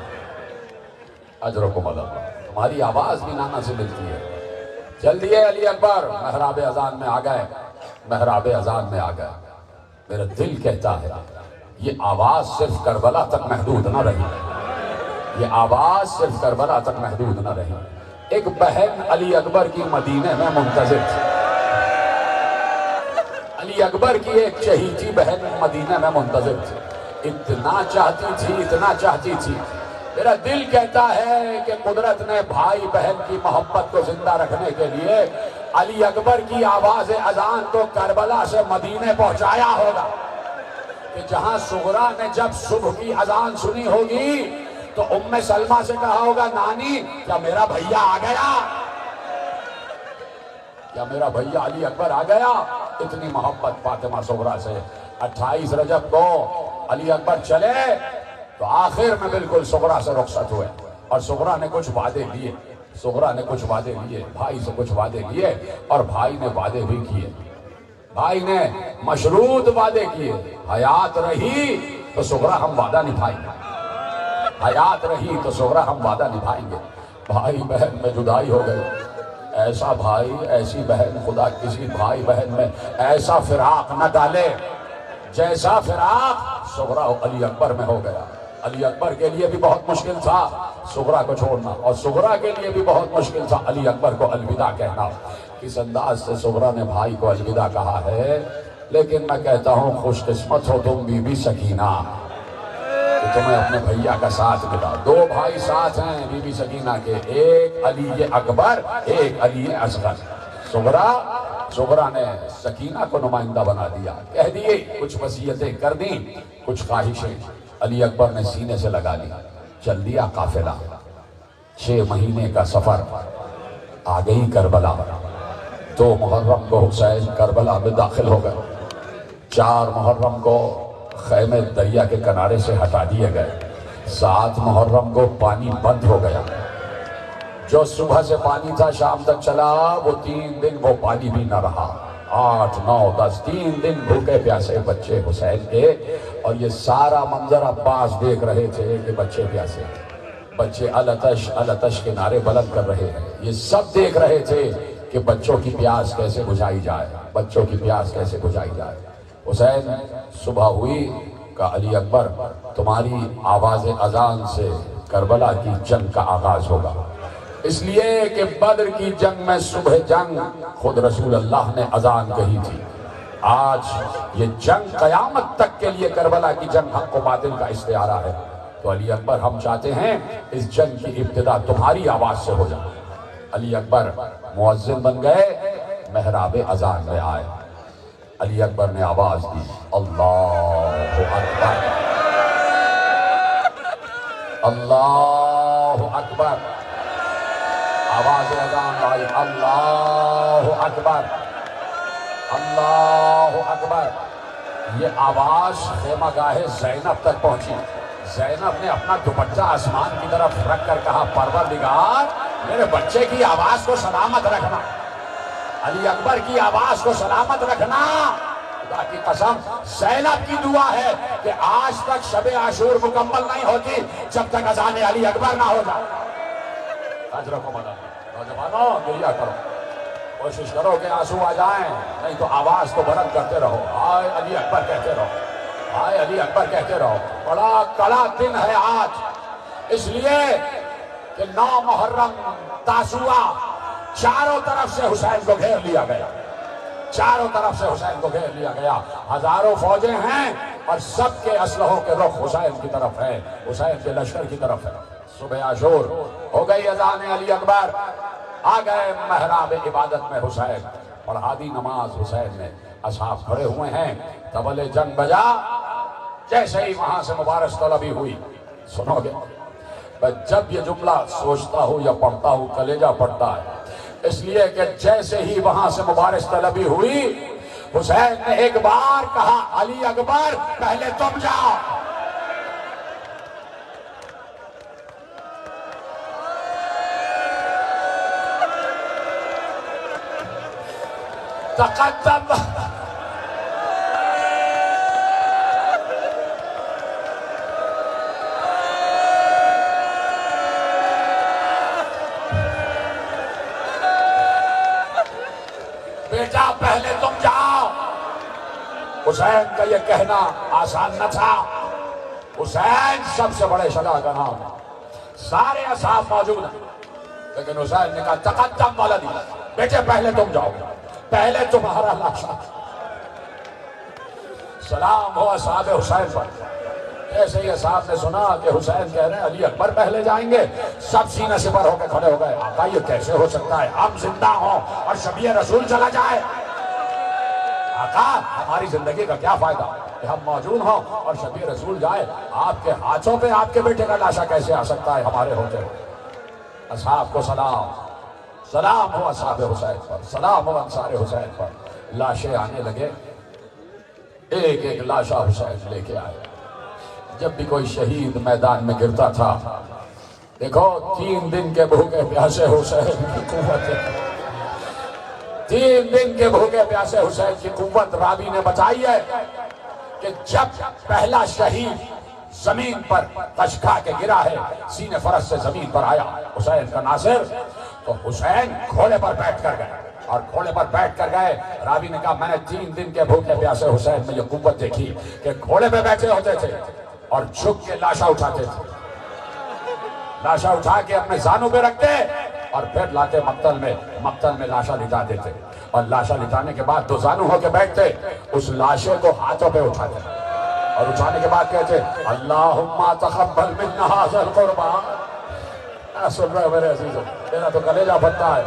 اجرکم اللہ، تمہاری آواز بھی نانا سے ملتی ہے۔ چل دیے علی اکبر محراب اذان میں آ گئے، میرا دل کہتا ہے یہ آواز صرف کربلا تک محدود نہ رہی، ایک بہن علی اکبر کی مدینے میں منتظر تھی، علی اکبر کی ایک چہیتی بہن مدینے میں منتظر تھی، اتنا چاہتی تھی، میرا دل کہتا ہے کہ قدرت نے بھائی بہن کی محبت کو زندہ رکھنے کے لیے علی اکبر کی آواز اذان کو کربلا سے مدینے پہنچایا ہوگا، کہ جہاں صغرا نے جب صبح کی اذان سنی ہوگی تو ام سلمہ سے کہا ہوگا نانی کیا میرا بھیا علی اکبر آ گیا، اتنی محبت فاطمہ صغرا سے۔ 28 رجب کو علی اکبر چلے تو آخر میں بالکل صغرا سے رخصت ہوئے، اور صغرا نے کچھ وعدے لیے، بھائی سے کچھ وعدے لیے، اور بھائی نے وعدے بھی کیے، بھائی نے مشروط وعدے کیے، حیات رہی تو صغرا ہم وعدہ نبھائیں گے، بھائی بہن میں جدائی ہو گئی، ایسا بھائی ایسی بہن خدا کسی بھائی بہن میں ایسا فراق نہ ڈالے جیسا فراق صغرا علی اکبر میں ہو گیا۔ علی اکبر کے لیے بھی بہت مشکل تھا صغرا کو چھوڑنا، اور صغرا کے لیے بھی بہت مشکل تھا علی اکبر کو الوداع کہنا۔ کس انداز سے صغرا نے بھائی کو الوداع کہا ہے، لیکن میں کہتا ہوں خوش قسمت ہو تم بی بی سکینہ کہ تمہیں اپنے بھیا کا ساتھ ملا۔ 2 بھائی ساتھ ہیں بی بی سکینہ کے، ایک علی اکبر ایک علی اصغر۔ صغرا نے سکینہ کو نمائندہ بنا دیا، کہہ دیے کچھ وصیتیں کر دیں، کچھ خواہشیں علی اکبر نے سینے سے لگا لی، چل دیا قافلہ، 6 مہینے کا سفر، آ گئی کربلا۔ 2 محرم کو حسین کربلا میں داخل ہو گئے، 4 محرم کو خیمے دریا کے کنارے سے ہٹا دیے گئے، 7 محرم کو پانی بند ہو گیا، جو صبح سے پانی تھا شام تک چلا، وہ 3 دن وہ پانی بھی نہ رہا، 8 9 10 3 دن بھوکے پیاسے بچے حسین کے، اور یہ سارا منظر عباس دیکھ رہے تھے کہ بچے پیاسے، بچے الاتش کے نعرے بلند کر رہے ہیں، یہ سب دیکھ رہے تھے کہ بچوں کی پیاس کیسے بجھائی جائے۔ حسین صبح ہوئی، کہا علی اکبر تمہاری آواز اذان سے کربلا کی جنگ کا آغاز ہوگا، اس لیے کہ بدر کی جنگ میں صبح جنگ خود رسول اللہ نے اذان کہی تھی، آج یہ جنگ قیامت تک کے لیے کربلا کی جنگ حق و باطل کا استعارہ ہے، تو علی اکبر ہم چاہتے ہیں اس جنگ کی ابتدا تمہاری آواز سے ہو جائے۔ علی اکبر مؤذن بن گئے، محراب اذان میں آئے، علی اکبر نے آواز دی اللہ اکبر، اللہ اکبر، آواز اذان آئی اللہ اکبر، اللہ اکبر۔ یہ آواز خیمہ گاہ زینب تک پہنچی، زینب نے اپنا دوپٹہ آسمان کی طرف رکھ کر کہا پروردگار میرے بچے کی آواز کو سلامت رکھنا، علی اکبر کی آواز کو سلامت رکھنا۔ خدا کی قسم زینب کی دعا ہے کہ آج تک شب عاشور مکمل نہیں ہوتی جب تک اذان علی اکبر نہ ہو جائے۔ اجرکم اللہ، نوجوانوں گریہ کرو، کوشش کرو کہ آنسو آ جائیں، نہیں تو آواز کو بلند کرتے رہو، ہائے علی اکبر کہتے رہو، ہائے علی اکبر کہتے رہو۔ بڑا کڑا دن ہے آج، اس لیے کہ 9 محرم تاسوعا چاروں طرف سے حسین کو گھیر لیا گیا، چاروں طرف سے حسین کو گھیر لیا گیا، ہزاروں فوجیں ہیں اور سب کے اسلحوں کے رخ حسین کی طرف ہے، حسین کے لشکر کی طرف ہے۔ صبح عاشور ہو گئی اذان علی اکبر، آ گئے محراب عبادت میں حسین، پڑھا دی نماز حسین نے، اصحاب کھڑے ہوئے ہیں، طبل جنگ بجا، جیسے ہی وہاں سے مبارز طلبی ہوئی، سنو گے جب یہ جملہ سوچتا ہوں یا پڑھتا ہوں کلیجہ پڑتا ہے، اس لیے کہ جیسے ہی وہاں سے مبارز طلبی ہوئی، حسین نے ایک بار کہا علی اکبر پہلے تم جاؤ۔ تقدم بیٹا پہلے تم جاؤ۔ حسین کا یہ کہنا آسان نہ تھا، حسین سب سے بڑے شجاع کا نام ہے، سارے اصحاب موجود ہیں، لیکن حسین نے کہا تقدم ولدی، بیٹے پہلے تم جاؤ، پہلے تمہارا لاشا۔ سلام ہو اصحاب حسین پر۔ ایسے ہی اصحاب نے سنا کہ حسین کہہ رہے ہیں علی اکبر پہلے جائیں گے، سب سینہ سپر ہو کے کھڑے ہو گئے، آقا یہ کیسے ہو سکتا ہے، ہم زندہ ہوں اور شبیہ رسول چلا جائے؟ آقا ہماری زندگی کا کیا فائدہ کہ ہم موجود ہوں اور شبیہ رسول جائے، آپ کے ہاتھوں پہ آپ کے بیٹے کا لاشا کیسے آ سکتا ہے ہمارے ہوتے ہوئے؟ اصحاب کو سلام، سلام ہو اصحاب حسین پر، سلام ہو انصار حسین پر۔ لاشیں آنے لگے، ایک ایک لاشا حسین لے کے آئے۔ جب بھی کوئی شہید میدان میں گرتا تھا، دیکھو 3 دن کے بھوکے پیاسے حسین کی قوت ہے، 3 دن کے بھوکے پیاسے حسین کی قوت راوی نے بتائی ہے کہ جب پہلا شہید زمین پر کش کھا کے گرا ہے، سینے فرس سے زمین پر آیا حسین کا ناصر، تو حسین گھوڑے پر بیٹھ کر گئے، اور گھوڑے پر بیٹھ کر گئے۔ راوی نے کہا میں نے 3 دن کے بھوکے پیاسے حسین میں یہ قوت دیکھی کہ گھوڑے پہ بیٹھے ہوتے تھے اور جھک کے لاشا اٹھاتے تھے، لاشا اٹھا کے اپنے زانوں پہ رکھتے اور پھر لاتے مقتل میں لاشا لٹا دیتے، اور لاشا لٹانے کے بعد 2 زانوں ہو کے بیٹھتے، اس لاشے کو ہاتھوں پہ اٹھاتے اور اٹھانے کے بعد کہتے اللہم تقبل منا ھذا القربان۔ سن رہے ہو میرے عزیزو، میرا تو کلیجہ پھٹتا ہے،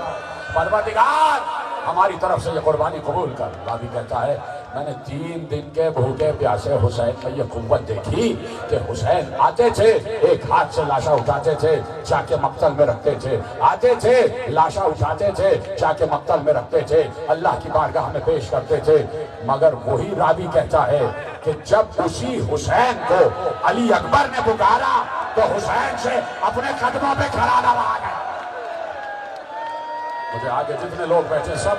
پروردگار ہماری طرف سے یہ قربانی قبول کر۔ راوی کہتا ہے میں نے 3 دن کے بھوکے پیاسے حسین میں یہ قوت دیکھی کہ حسین آتے تھے، ایک ہاتھ سے لاشا اٹھاتے تھے جا کے مقتل میں رکھتے تھے، آتے تھے لاشا اٹھاتے تھے جا کے مقتل میں رکھتے تھے، اللہ کی بارگاہ میں پیش کرتے تھے۔ مگر وہی راوی کہتا ہے کہ جب اسی حسین کو علی اکبر نے پکارا تو حسین سے اپنے قدموں پہ کھڑا نہ رہا گیا۔ مجھے آگے جتنے لوگ بیٹھے سب،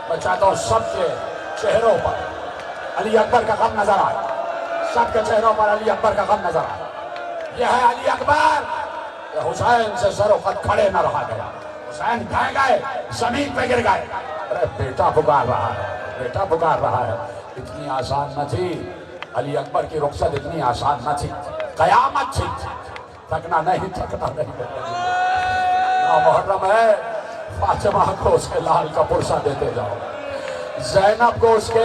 میں چاہتا ہوں سب کے چہروں پر علی اکبر کا غم نظر آئے، سب کے چہروں پر علی اکبر کا غم نظر آئے۔ یہ ہے علی اکبر کہ حسین سے سر و قد کھڑے نہ رہا گیا، حسین کھائے گئے، زمین پہ گر گئے، ارے بیٹا پکار رہا ہے، بیٹا پکار رہا ہے۔ اتنی آسان نہ تھی علی اکبر کی رخصت، اتنی آسان نہ تھی، قیامت تھی، تھکنا نہیں، تھکنا نہیں۔ محرم ہے، فاطمہ کو اس کے لال کا پرسہ دیتے جاؤ، زینب کو اس کے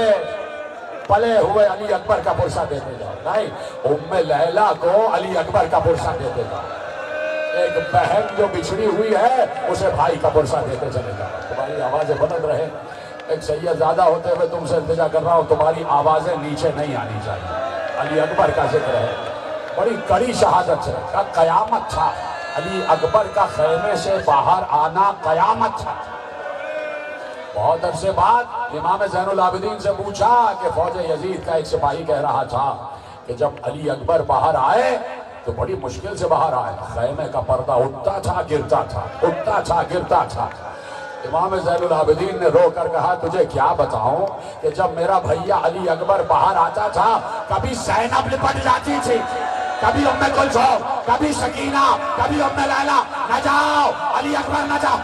پلے ہوئے علی اکبر کا پرسہ دیتے جاؤ، نہیں ام لیلہ کو علی اکبر کا پرسہ دیتے جاؤ، ایک بہن جو بچھڑی ہوئی ہے اسے بھائی کا پرسہ دیتے چلے جاؤ۔ تمہاری آوازیں بلند رہے، ایک سید زیادہ ہوتے ہوئے تم سے التجا کر رہا ہوں، تمہاری آوازیں نیچے نہیں آنی چاہیے۔ علی اکبر کا ذکر ہے، بڑی کڑی شہادت ہے، کا قیامت تھا، علی اکبر کا خیمے سے باہر آنا قیامت تھا۔ بہت عرصے بعد امام زین العابدین سے پوچھا کہ فوج یزید کا ایک سپاہی کہہ رہا تھا کہ جب علی اکبر باہر آئے تو بڑی مشکل سے باہر آئے، خیمے کا پردہ اٹھتا تھا گرتا تھا، اٹھتا تھا گرتا تھا۔ امام زین العابدین نے رو کر کہا تجھے کیا بتاؤں کہ جب میرا بھیا علی اکبر باہر آتا تھا کبھی زینب لپٹ جاتی تھی، کبھی ام کلثوم، کبھی سکینہ، کبھی ام لیلہ، نہ جاؤ علی اکبر نہ جاؤ۔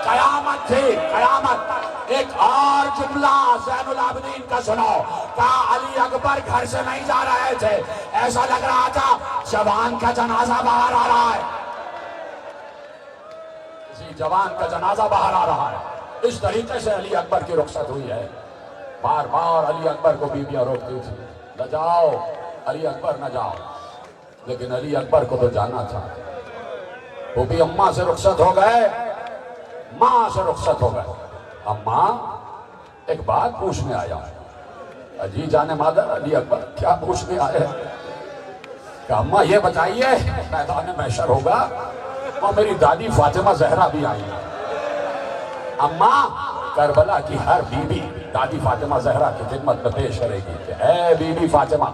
قیامت تھی، قیامت، ایک اور جملہ زین العابدین کا سنو، کہا علی اکبر گھر سے نہیں جا رہے تھے، ایسا لگ رہا تھا جوان کا جنازہ باہر آ رہا ہے، کسی جوان کا جنازہ باہر آ رہا ہے۔ اس طریقے سے علی اکبر کی رخصت ہوئی ہے۔ بار بار علی اکبر کو بیویاں روکتی تھی، نہ جاؤ علی اکبر نہ جاؤ، لیکن علی اکبر کو تو جانا تھا۔ وہ بھی اماں سے رخصت ہو گئے، ماں سے رخصت ہو گئے۔ اماں ایک بات پوچھنے آیا، اجی جانے مادر علی اکبر کیا پوچھنے آئے؟ کہ اماں یہ بتائیے میدان محشر ہوگا اور میری دادی فاطمہ زہرا بھی آئی ہے۔ اماں کربلا کی ہر بی بی دادی فاطمہ زہرا کی خدمت میں پیش کرے گی کہ اے بی بی فاطمہ،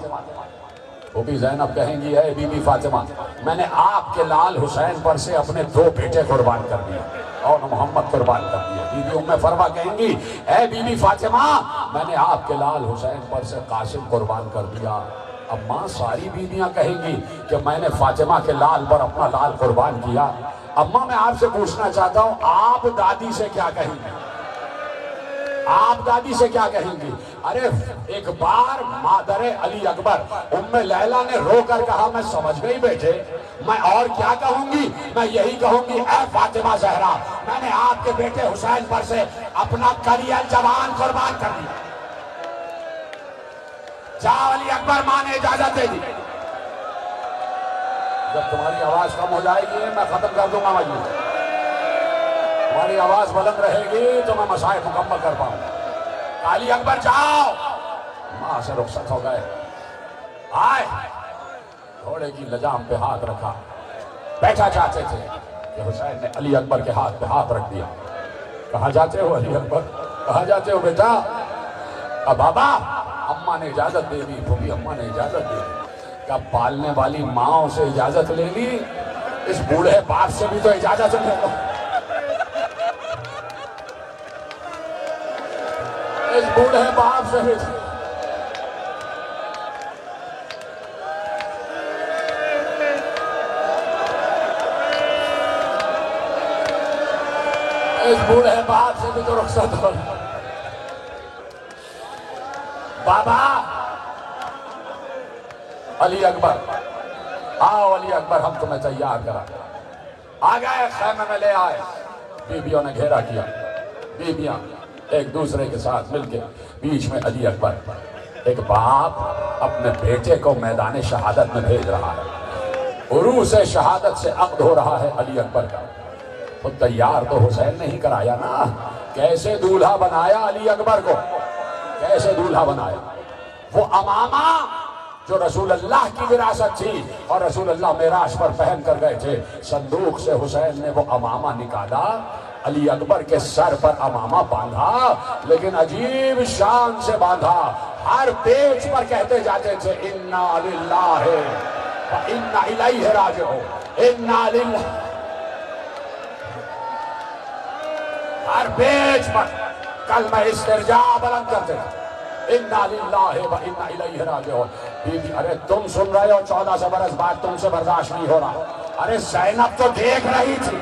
وہ بھی زینب کہیں گی اے بی بی فاطمہ، میں نے آپ کے لال حسین پر سے اپنے 2 بیٹے قربان کر دیے اور محمد قربان کر دیے۔ بی بی ام فروا کہیں گی اے بی بی فاطمہ، میں نے آپ کے لال حسین پر سے قاسم قربان کر دیا۔ اماں ساری بیویاں کہیں گی کہ میں نے فاطمہ کے لال پر اپنا لال قربان کیا۔ اماں میں آپ سے پوچھنا چاہتا ہوں آپ دادی سے کیا کہیں گی؟ آپ دادی سے کیا کہیں گی؟ ارے ایک بار مادر علی اکبر ام لیلہ نے رو کر کہا میں سمجھ گئی بیٹے، میں اور کیا کہوں گی، میں یہی کہوں گی اے فاطمہ زہرا، میں نے آپ کے بیٹے حسین پر سے اپنا کریل جوان قربان کر دیا۔ جاؤ علی اکبر، ماں نے اجازت دے دی۔ جب تمہاری آواز کم ہو جائے گی میں ختم کر دوں گا مجلس، تمہاری آواز بلند رہے گی تو میں مسائل مکمل کر پاؤں گا۔ علی اکبر جاؤ، ماں سے رخصت ہو گئے، آئے گھوڑے کی لجام پہ ہاتھ رکھا، بیٹھا چاہتے تھے کہ حسین نے علی اکبر کے ہاتھ پہ ہاتھ رکھ دیا۔ کہاں جاتے ہو علی اکبر، کہاں جاتے ہو بیٹا؟ اب بابا اماں نے اجازت دے دی، پھوپھی اماں نے اجازت دے دی۔ کیا پالنے والی ماں سے اجازت لے لی، اس بوڑھے باپ سے بھی تو اجازت لے لو، اس بوڑھے باپ سے بھی، اس بوڑھے باپ سے بھی تو رخصت ہو۔ بابا علی اکبر آؤ، علی اکبر ہم تمہیں تیار کرا۔ آ گئے، خیمے میں لے آئے، بیویوں نے گھیرا کیا، بیویاں ایک دوسرے کے ساتھ مل کے، بیچ میں علی اکبر۔ ایک باپ اپنے بیٹے کو میدان شہادت میں بھیج رہا ہے، عروس شہادت سے عقد ہو رہا ہے علی اکبر کا۔ تو تیار تو حسین نے ہی کرایا نا، کیسے دولہا بنایا علی اکبر کو، کیسے دولہا بنایا؟ وہ امامہ جو رسول اللہ کی وراثت تھی اور رسول اللہ معراج پر پہن کر گئے تھے، صندوق سے حسین نے وہ امامہ نکالا، علی اکبر کے سر پر امامہ باندھا، لیکن عجیب شان سے باندھا، ہر پیج پر کہتے جاتے تھے انا للہ و انا الیہ راجعون، انا للہ، ہر پیج پر کلمہ استرجاع بلند کرتے تھے، انا للہ و انا الیہ راجعون۔ بیوی ارے تم سن رہے ہو 14 برس بعد تم سے برداشت نہیں ہو رہا، ارے زینب تو دیکھ رہی تھی،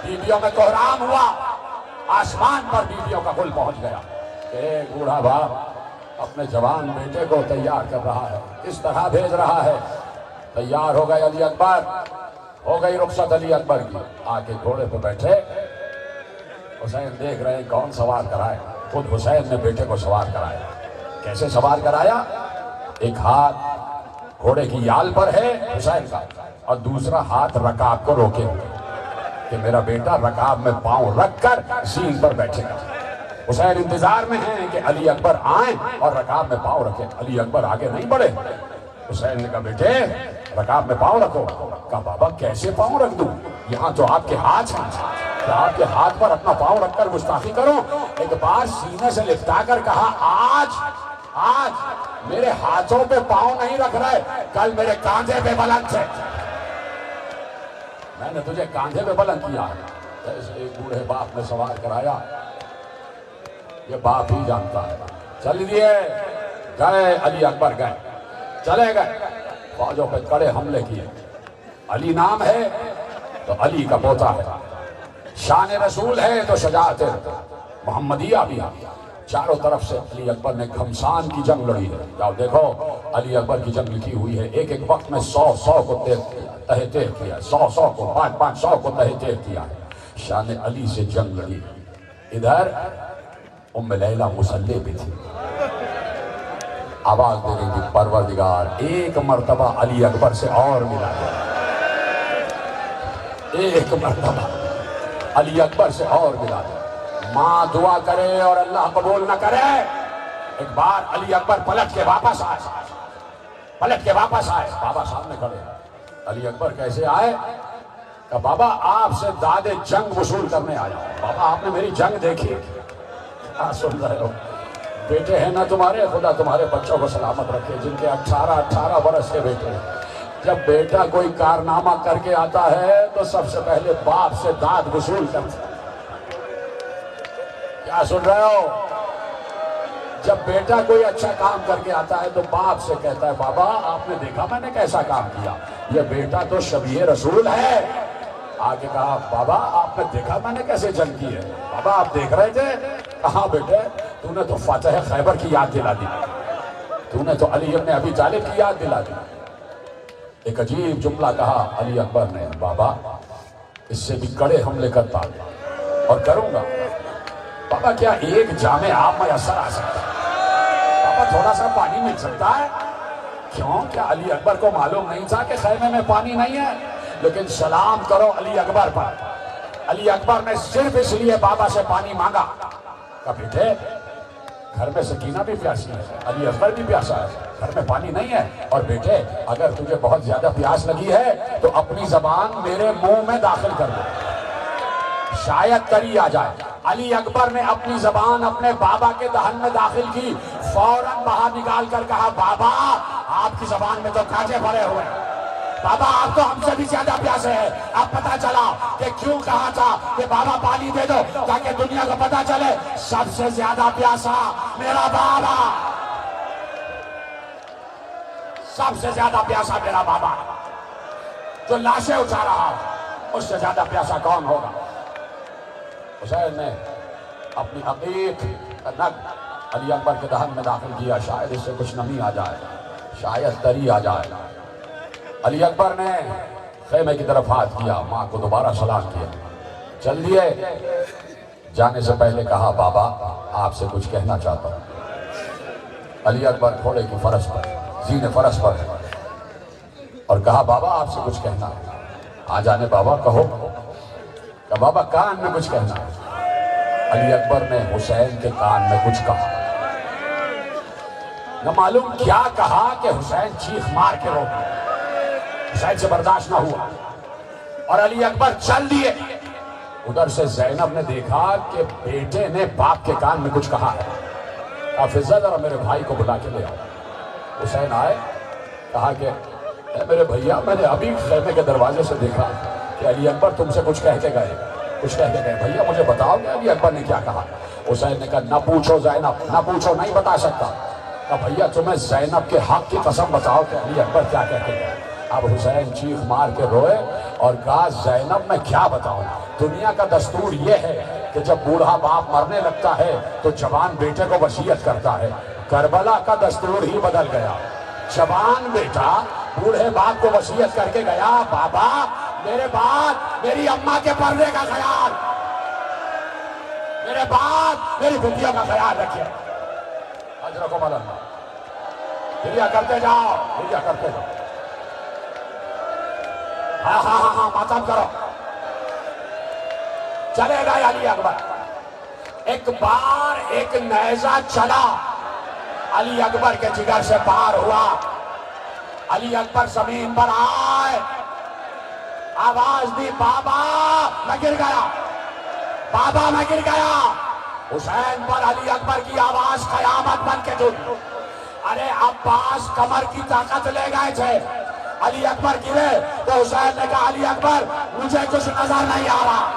بیویوں میں کوہرام ہوا، آسمان پر بیویوں کا گل پہنچ گیا۔ ایک بوڑھا باپ اپنے جوان بیٹے کو تیار کر رہا ہے، اس طرح بھیج رہا ہے۔ تیار ہو گئے علی اکبر، ہو گئی رخصت علی اکبر کی، آ کے گھوڑے پہ بیٹھے، حسین دیکھ رہے ہیں کون سوار کرائے، خود حسین نے بیٹے کو سوار کرایا۔ کیسے سوار کرایا؟ ایک ہاتھ گھوڑے کی یال پر ہے حسین کا، اور دوسرا ہاتھ رکاب کو روکے ہوئے کہ میرا بیٹا رکاب میں پاؤں رکھ کر زین پر بیٹھے گا۔ حسین انتظار میں ہیں کہ علی اکبر آئیں اور رکاب میں پاؤں رکھیں۔ علی اکبر آگے نہیں بڑھے، حسین نے کہا بیٹے رکاب میں پاؤں رکھو۔ کہا بابا کیسے پاؤں رکھ دوں، یہاں تو آپ کے ہاتھ ہیں، کہ آپ کے ہاتھ پر اپنا پاؤں رکھ کر گستاخی کروں؟ ایک بار سینے سے لپٹا کر کہا آج میرے ہاتھوں پہ پاؤں نہیں رکھ رہے، کل میرے کاندھے پہ بلند تھے، میں نے تجھے کاندھے پہ بلند کیا۔ ایسے ایک بوڑھے باپ نے سوار کرایا، یہ باپ ہی جانتا ہے۔ چل دیے گئے، علی اکبر گئے، چلے گئے، فوجوں پہ کڑے حملے کیے۔ علی نام ہے تو علی کا پوتا ہے، شان رسول ہے تو شجاعت ہے، محمدیہ بھی آ گیا، چاروں طرف سے علی اکبر نے گھمسان کی جنگ لڑی ہے۔ جاؤ دیکھو علی اکبر کی جنگ لکھی ہوئی ہے، ایک ایک وقت میں 100 کو تہہ تیر کیا، 100 کو 500 کو تہہ تیر کیا ہے، شان علی سے جنگ لڑی۔ ادھر ام لیلہ مسلح پہ تھی، آواز دے رہی تھی پروردگار ایک مرتبہ علی اکبر سے اور ملا دے، ایک مرتبہ علی اکبر سے اور ملا دے۔ ماں دعا کرے اور اللہ قبول نہ کرے۔ ایک بار علی اکبر پلٹ کے واپس آئے، بابا سامنے کھڑے۔ علی اکبر کیسے آئے؟ کہ بابا آپ سے داد جنگ وصول کرنے آیا ہوں۔ بابا آپ نے میری جنگ دیکھی؟ کیا سن رہے ہو؟ بیٹے ہیں نا تمہارے، خدا تمہارے بچوں کو سلامت رکھے، جن کے 18 برس کے بیٹے ہیں۔ جب بیٹا کوئی کارنامہ کر کے آتا ہے تو سب سے پہلے باپ سے داد وصول کرتا ہے۔ کیا سن رہے ہو؟ جب بیٹا کوئی اچھا کام کر کے آتا ہے تو باپ سے کہتا ہے بابا آپ نے دیکھا میں نے کیسا کام کیا، یہ بیٹا تو شبیہ رسول ہے۔ آگے کہا بابا آپ نے دیکھا میں نے کیسے جنگ کی ہے؟ بابا آپ دیکھ رہے تھے؟ کہاں بیٹے تو نے تو فاتح خیبر کی یاد دلا دی، تو نے تو علی ابن ابی طالب کی یاد دلا دی۔ ایک عجیب جملہ کہا علی اکبر نے، بابا اس سے بھی کڑے حملے کرتا اور کروں گا۔ بابا کیا ایک جامع آپ میسر آ سکتا ہے؟ بابا تھوڑا سا پانی مل سکتا ہے؟ کیوں؟ کیا علی اکبر کو معلوم نہیں تھا کہ خیمے میں پانی نہیں ہے؟ لیکن سلام کرو علی اکبر پر۔ علی اکبر نے صرف اس لیے بابا سے پانی مانگا کہ بیٹے گھر میں سکینہ بھی پیاسی ہے، علی اکبر بھی پیاسا ہے، گھر میں پانی نہیں ہے، اور بیٹے اگر تجھے بہت زیادہ پیاس لگی ہے تو اپنی زبان میرے منہ میں داخل کر دو، شاید تری آ جائے۔ علی اکبر نے اپنی زبان اپنے بابا کے دہن میں داخل کی، فوراً باہر نکال کر کہا بابا آپ کی زبان میں تو کانٹے پڑے ہوئے ہیں، بابا آپ تو ہم سے بھی زیادہ پیاسے ہیں۔ اب پتا چلا کہ کیوں کہا تھا کہ بابا پانی دے دو، تاکہ دنیا کو پتا چلے سب سے زیادہ پیاسا میرا بابا، سب سے زیادہ پیاسا میرا بابا، جو لاشیں اٹھا رہا اس سے زیادہ پیاسا کون ہوگا؟ حسین نے اپنی عقیق کا نگ علی اکبر کے دہن میں داخل کیا، شاید اس سے کچھ نمی آ جائے، شاید تری آ جائے۔ علی اکبر نے خیمے کی طرف ہاتھ کیا، ماں کو دوبارہ سلام کیا، چل دیے۔ جانے سے پہلے کہا بابا آپ سے کچھ کہنا چاہتا ہوں۔ علی اکبر گھوڑے کی فرس پر، زین فرس پر، اور کہا بابا آپ سے کچھ کہنا ہے۔ آ جانے بابا کہو۔ کہ بابا کان میں کچھ کہنا ہے۔ علی اکبر نے حسین کے کان میں کچھ کہا، نہ معلوم کیا کہا کہ حسین چیخ مار کے رو گیا، حسین سے برداشت نہ ہوا اور علی اکبر چل دیے۔ ادھر سے زینب نے دیکھا کہ بیٹے نے باپ کے کان میں کچھ کہا ہے، حافظہ ذرا میرے بھائی کو بلا کے لے آؤ۔ حسین آئے، کہا کہ اے میرے بھیا میں نے ابھی خیمے کے دروازے سے دیکھا کہ علی اکبر تم سے کچھ کہہ کے گئے، بھیا مجھے بتاؤ کہ علی اکبر نے کیا کہا؟ حسین نے کہا نہ پوچھو زینب، نہ پوچھو، نہیں بتا سکتا۔ کہا بھیا تمہیں زینب کے حق کی قسم بتاؤ کہ علی اکبر کیا کہتے ہیں؟ اب حسین چیخ مار کے روئے اور کہا زینب میں کیا بتاؤں، دنیا کا دستور یہ ہے کہ جب بوڑھا باپ مرنے لگتا ہے تو جوان بیٹے کو وصیت کرتا ہے، کربلا کا دستور ہی بدل گیا، جوان بیٹا بوڑھے باپ کو وصیت کر کے گیا بابا میرے بعد میری اماں کے پردے کا خیال، میرے بعد میری بٹیوں کا خیال رکھیے، اجرکم اللہ، ہریا کرتے جاؤ، ہریا کرتے جاؤ، ہاں ماتم کرو۔ چلے گئے علی اکبر۔ ایک بار ایک نیزہ چلا، علی اکبر کے جگر سے پار ہوا، علی اکبر زمین پر آئے، آواز دی بابا میں گر گیا، بابا میں گر گیا۔ حسین پر علی اکبر کی آواز قیامت بن کے ٹوٹی۔ ارے عباس کمر کی طاقت لے گئے تھے، علی اکبر گرے تو حسین نے کہا علی اکبر مجھے کچھ نظر نہیں آ رہا،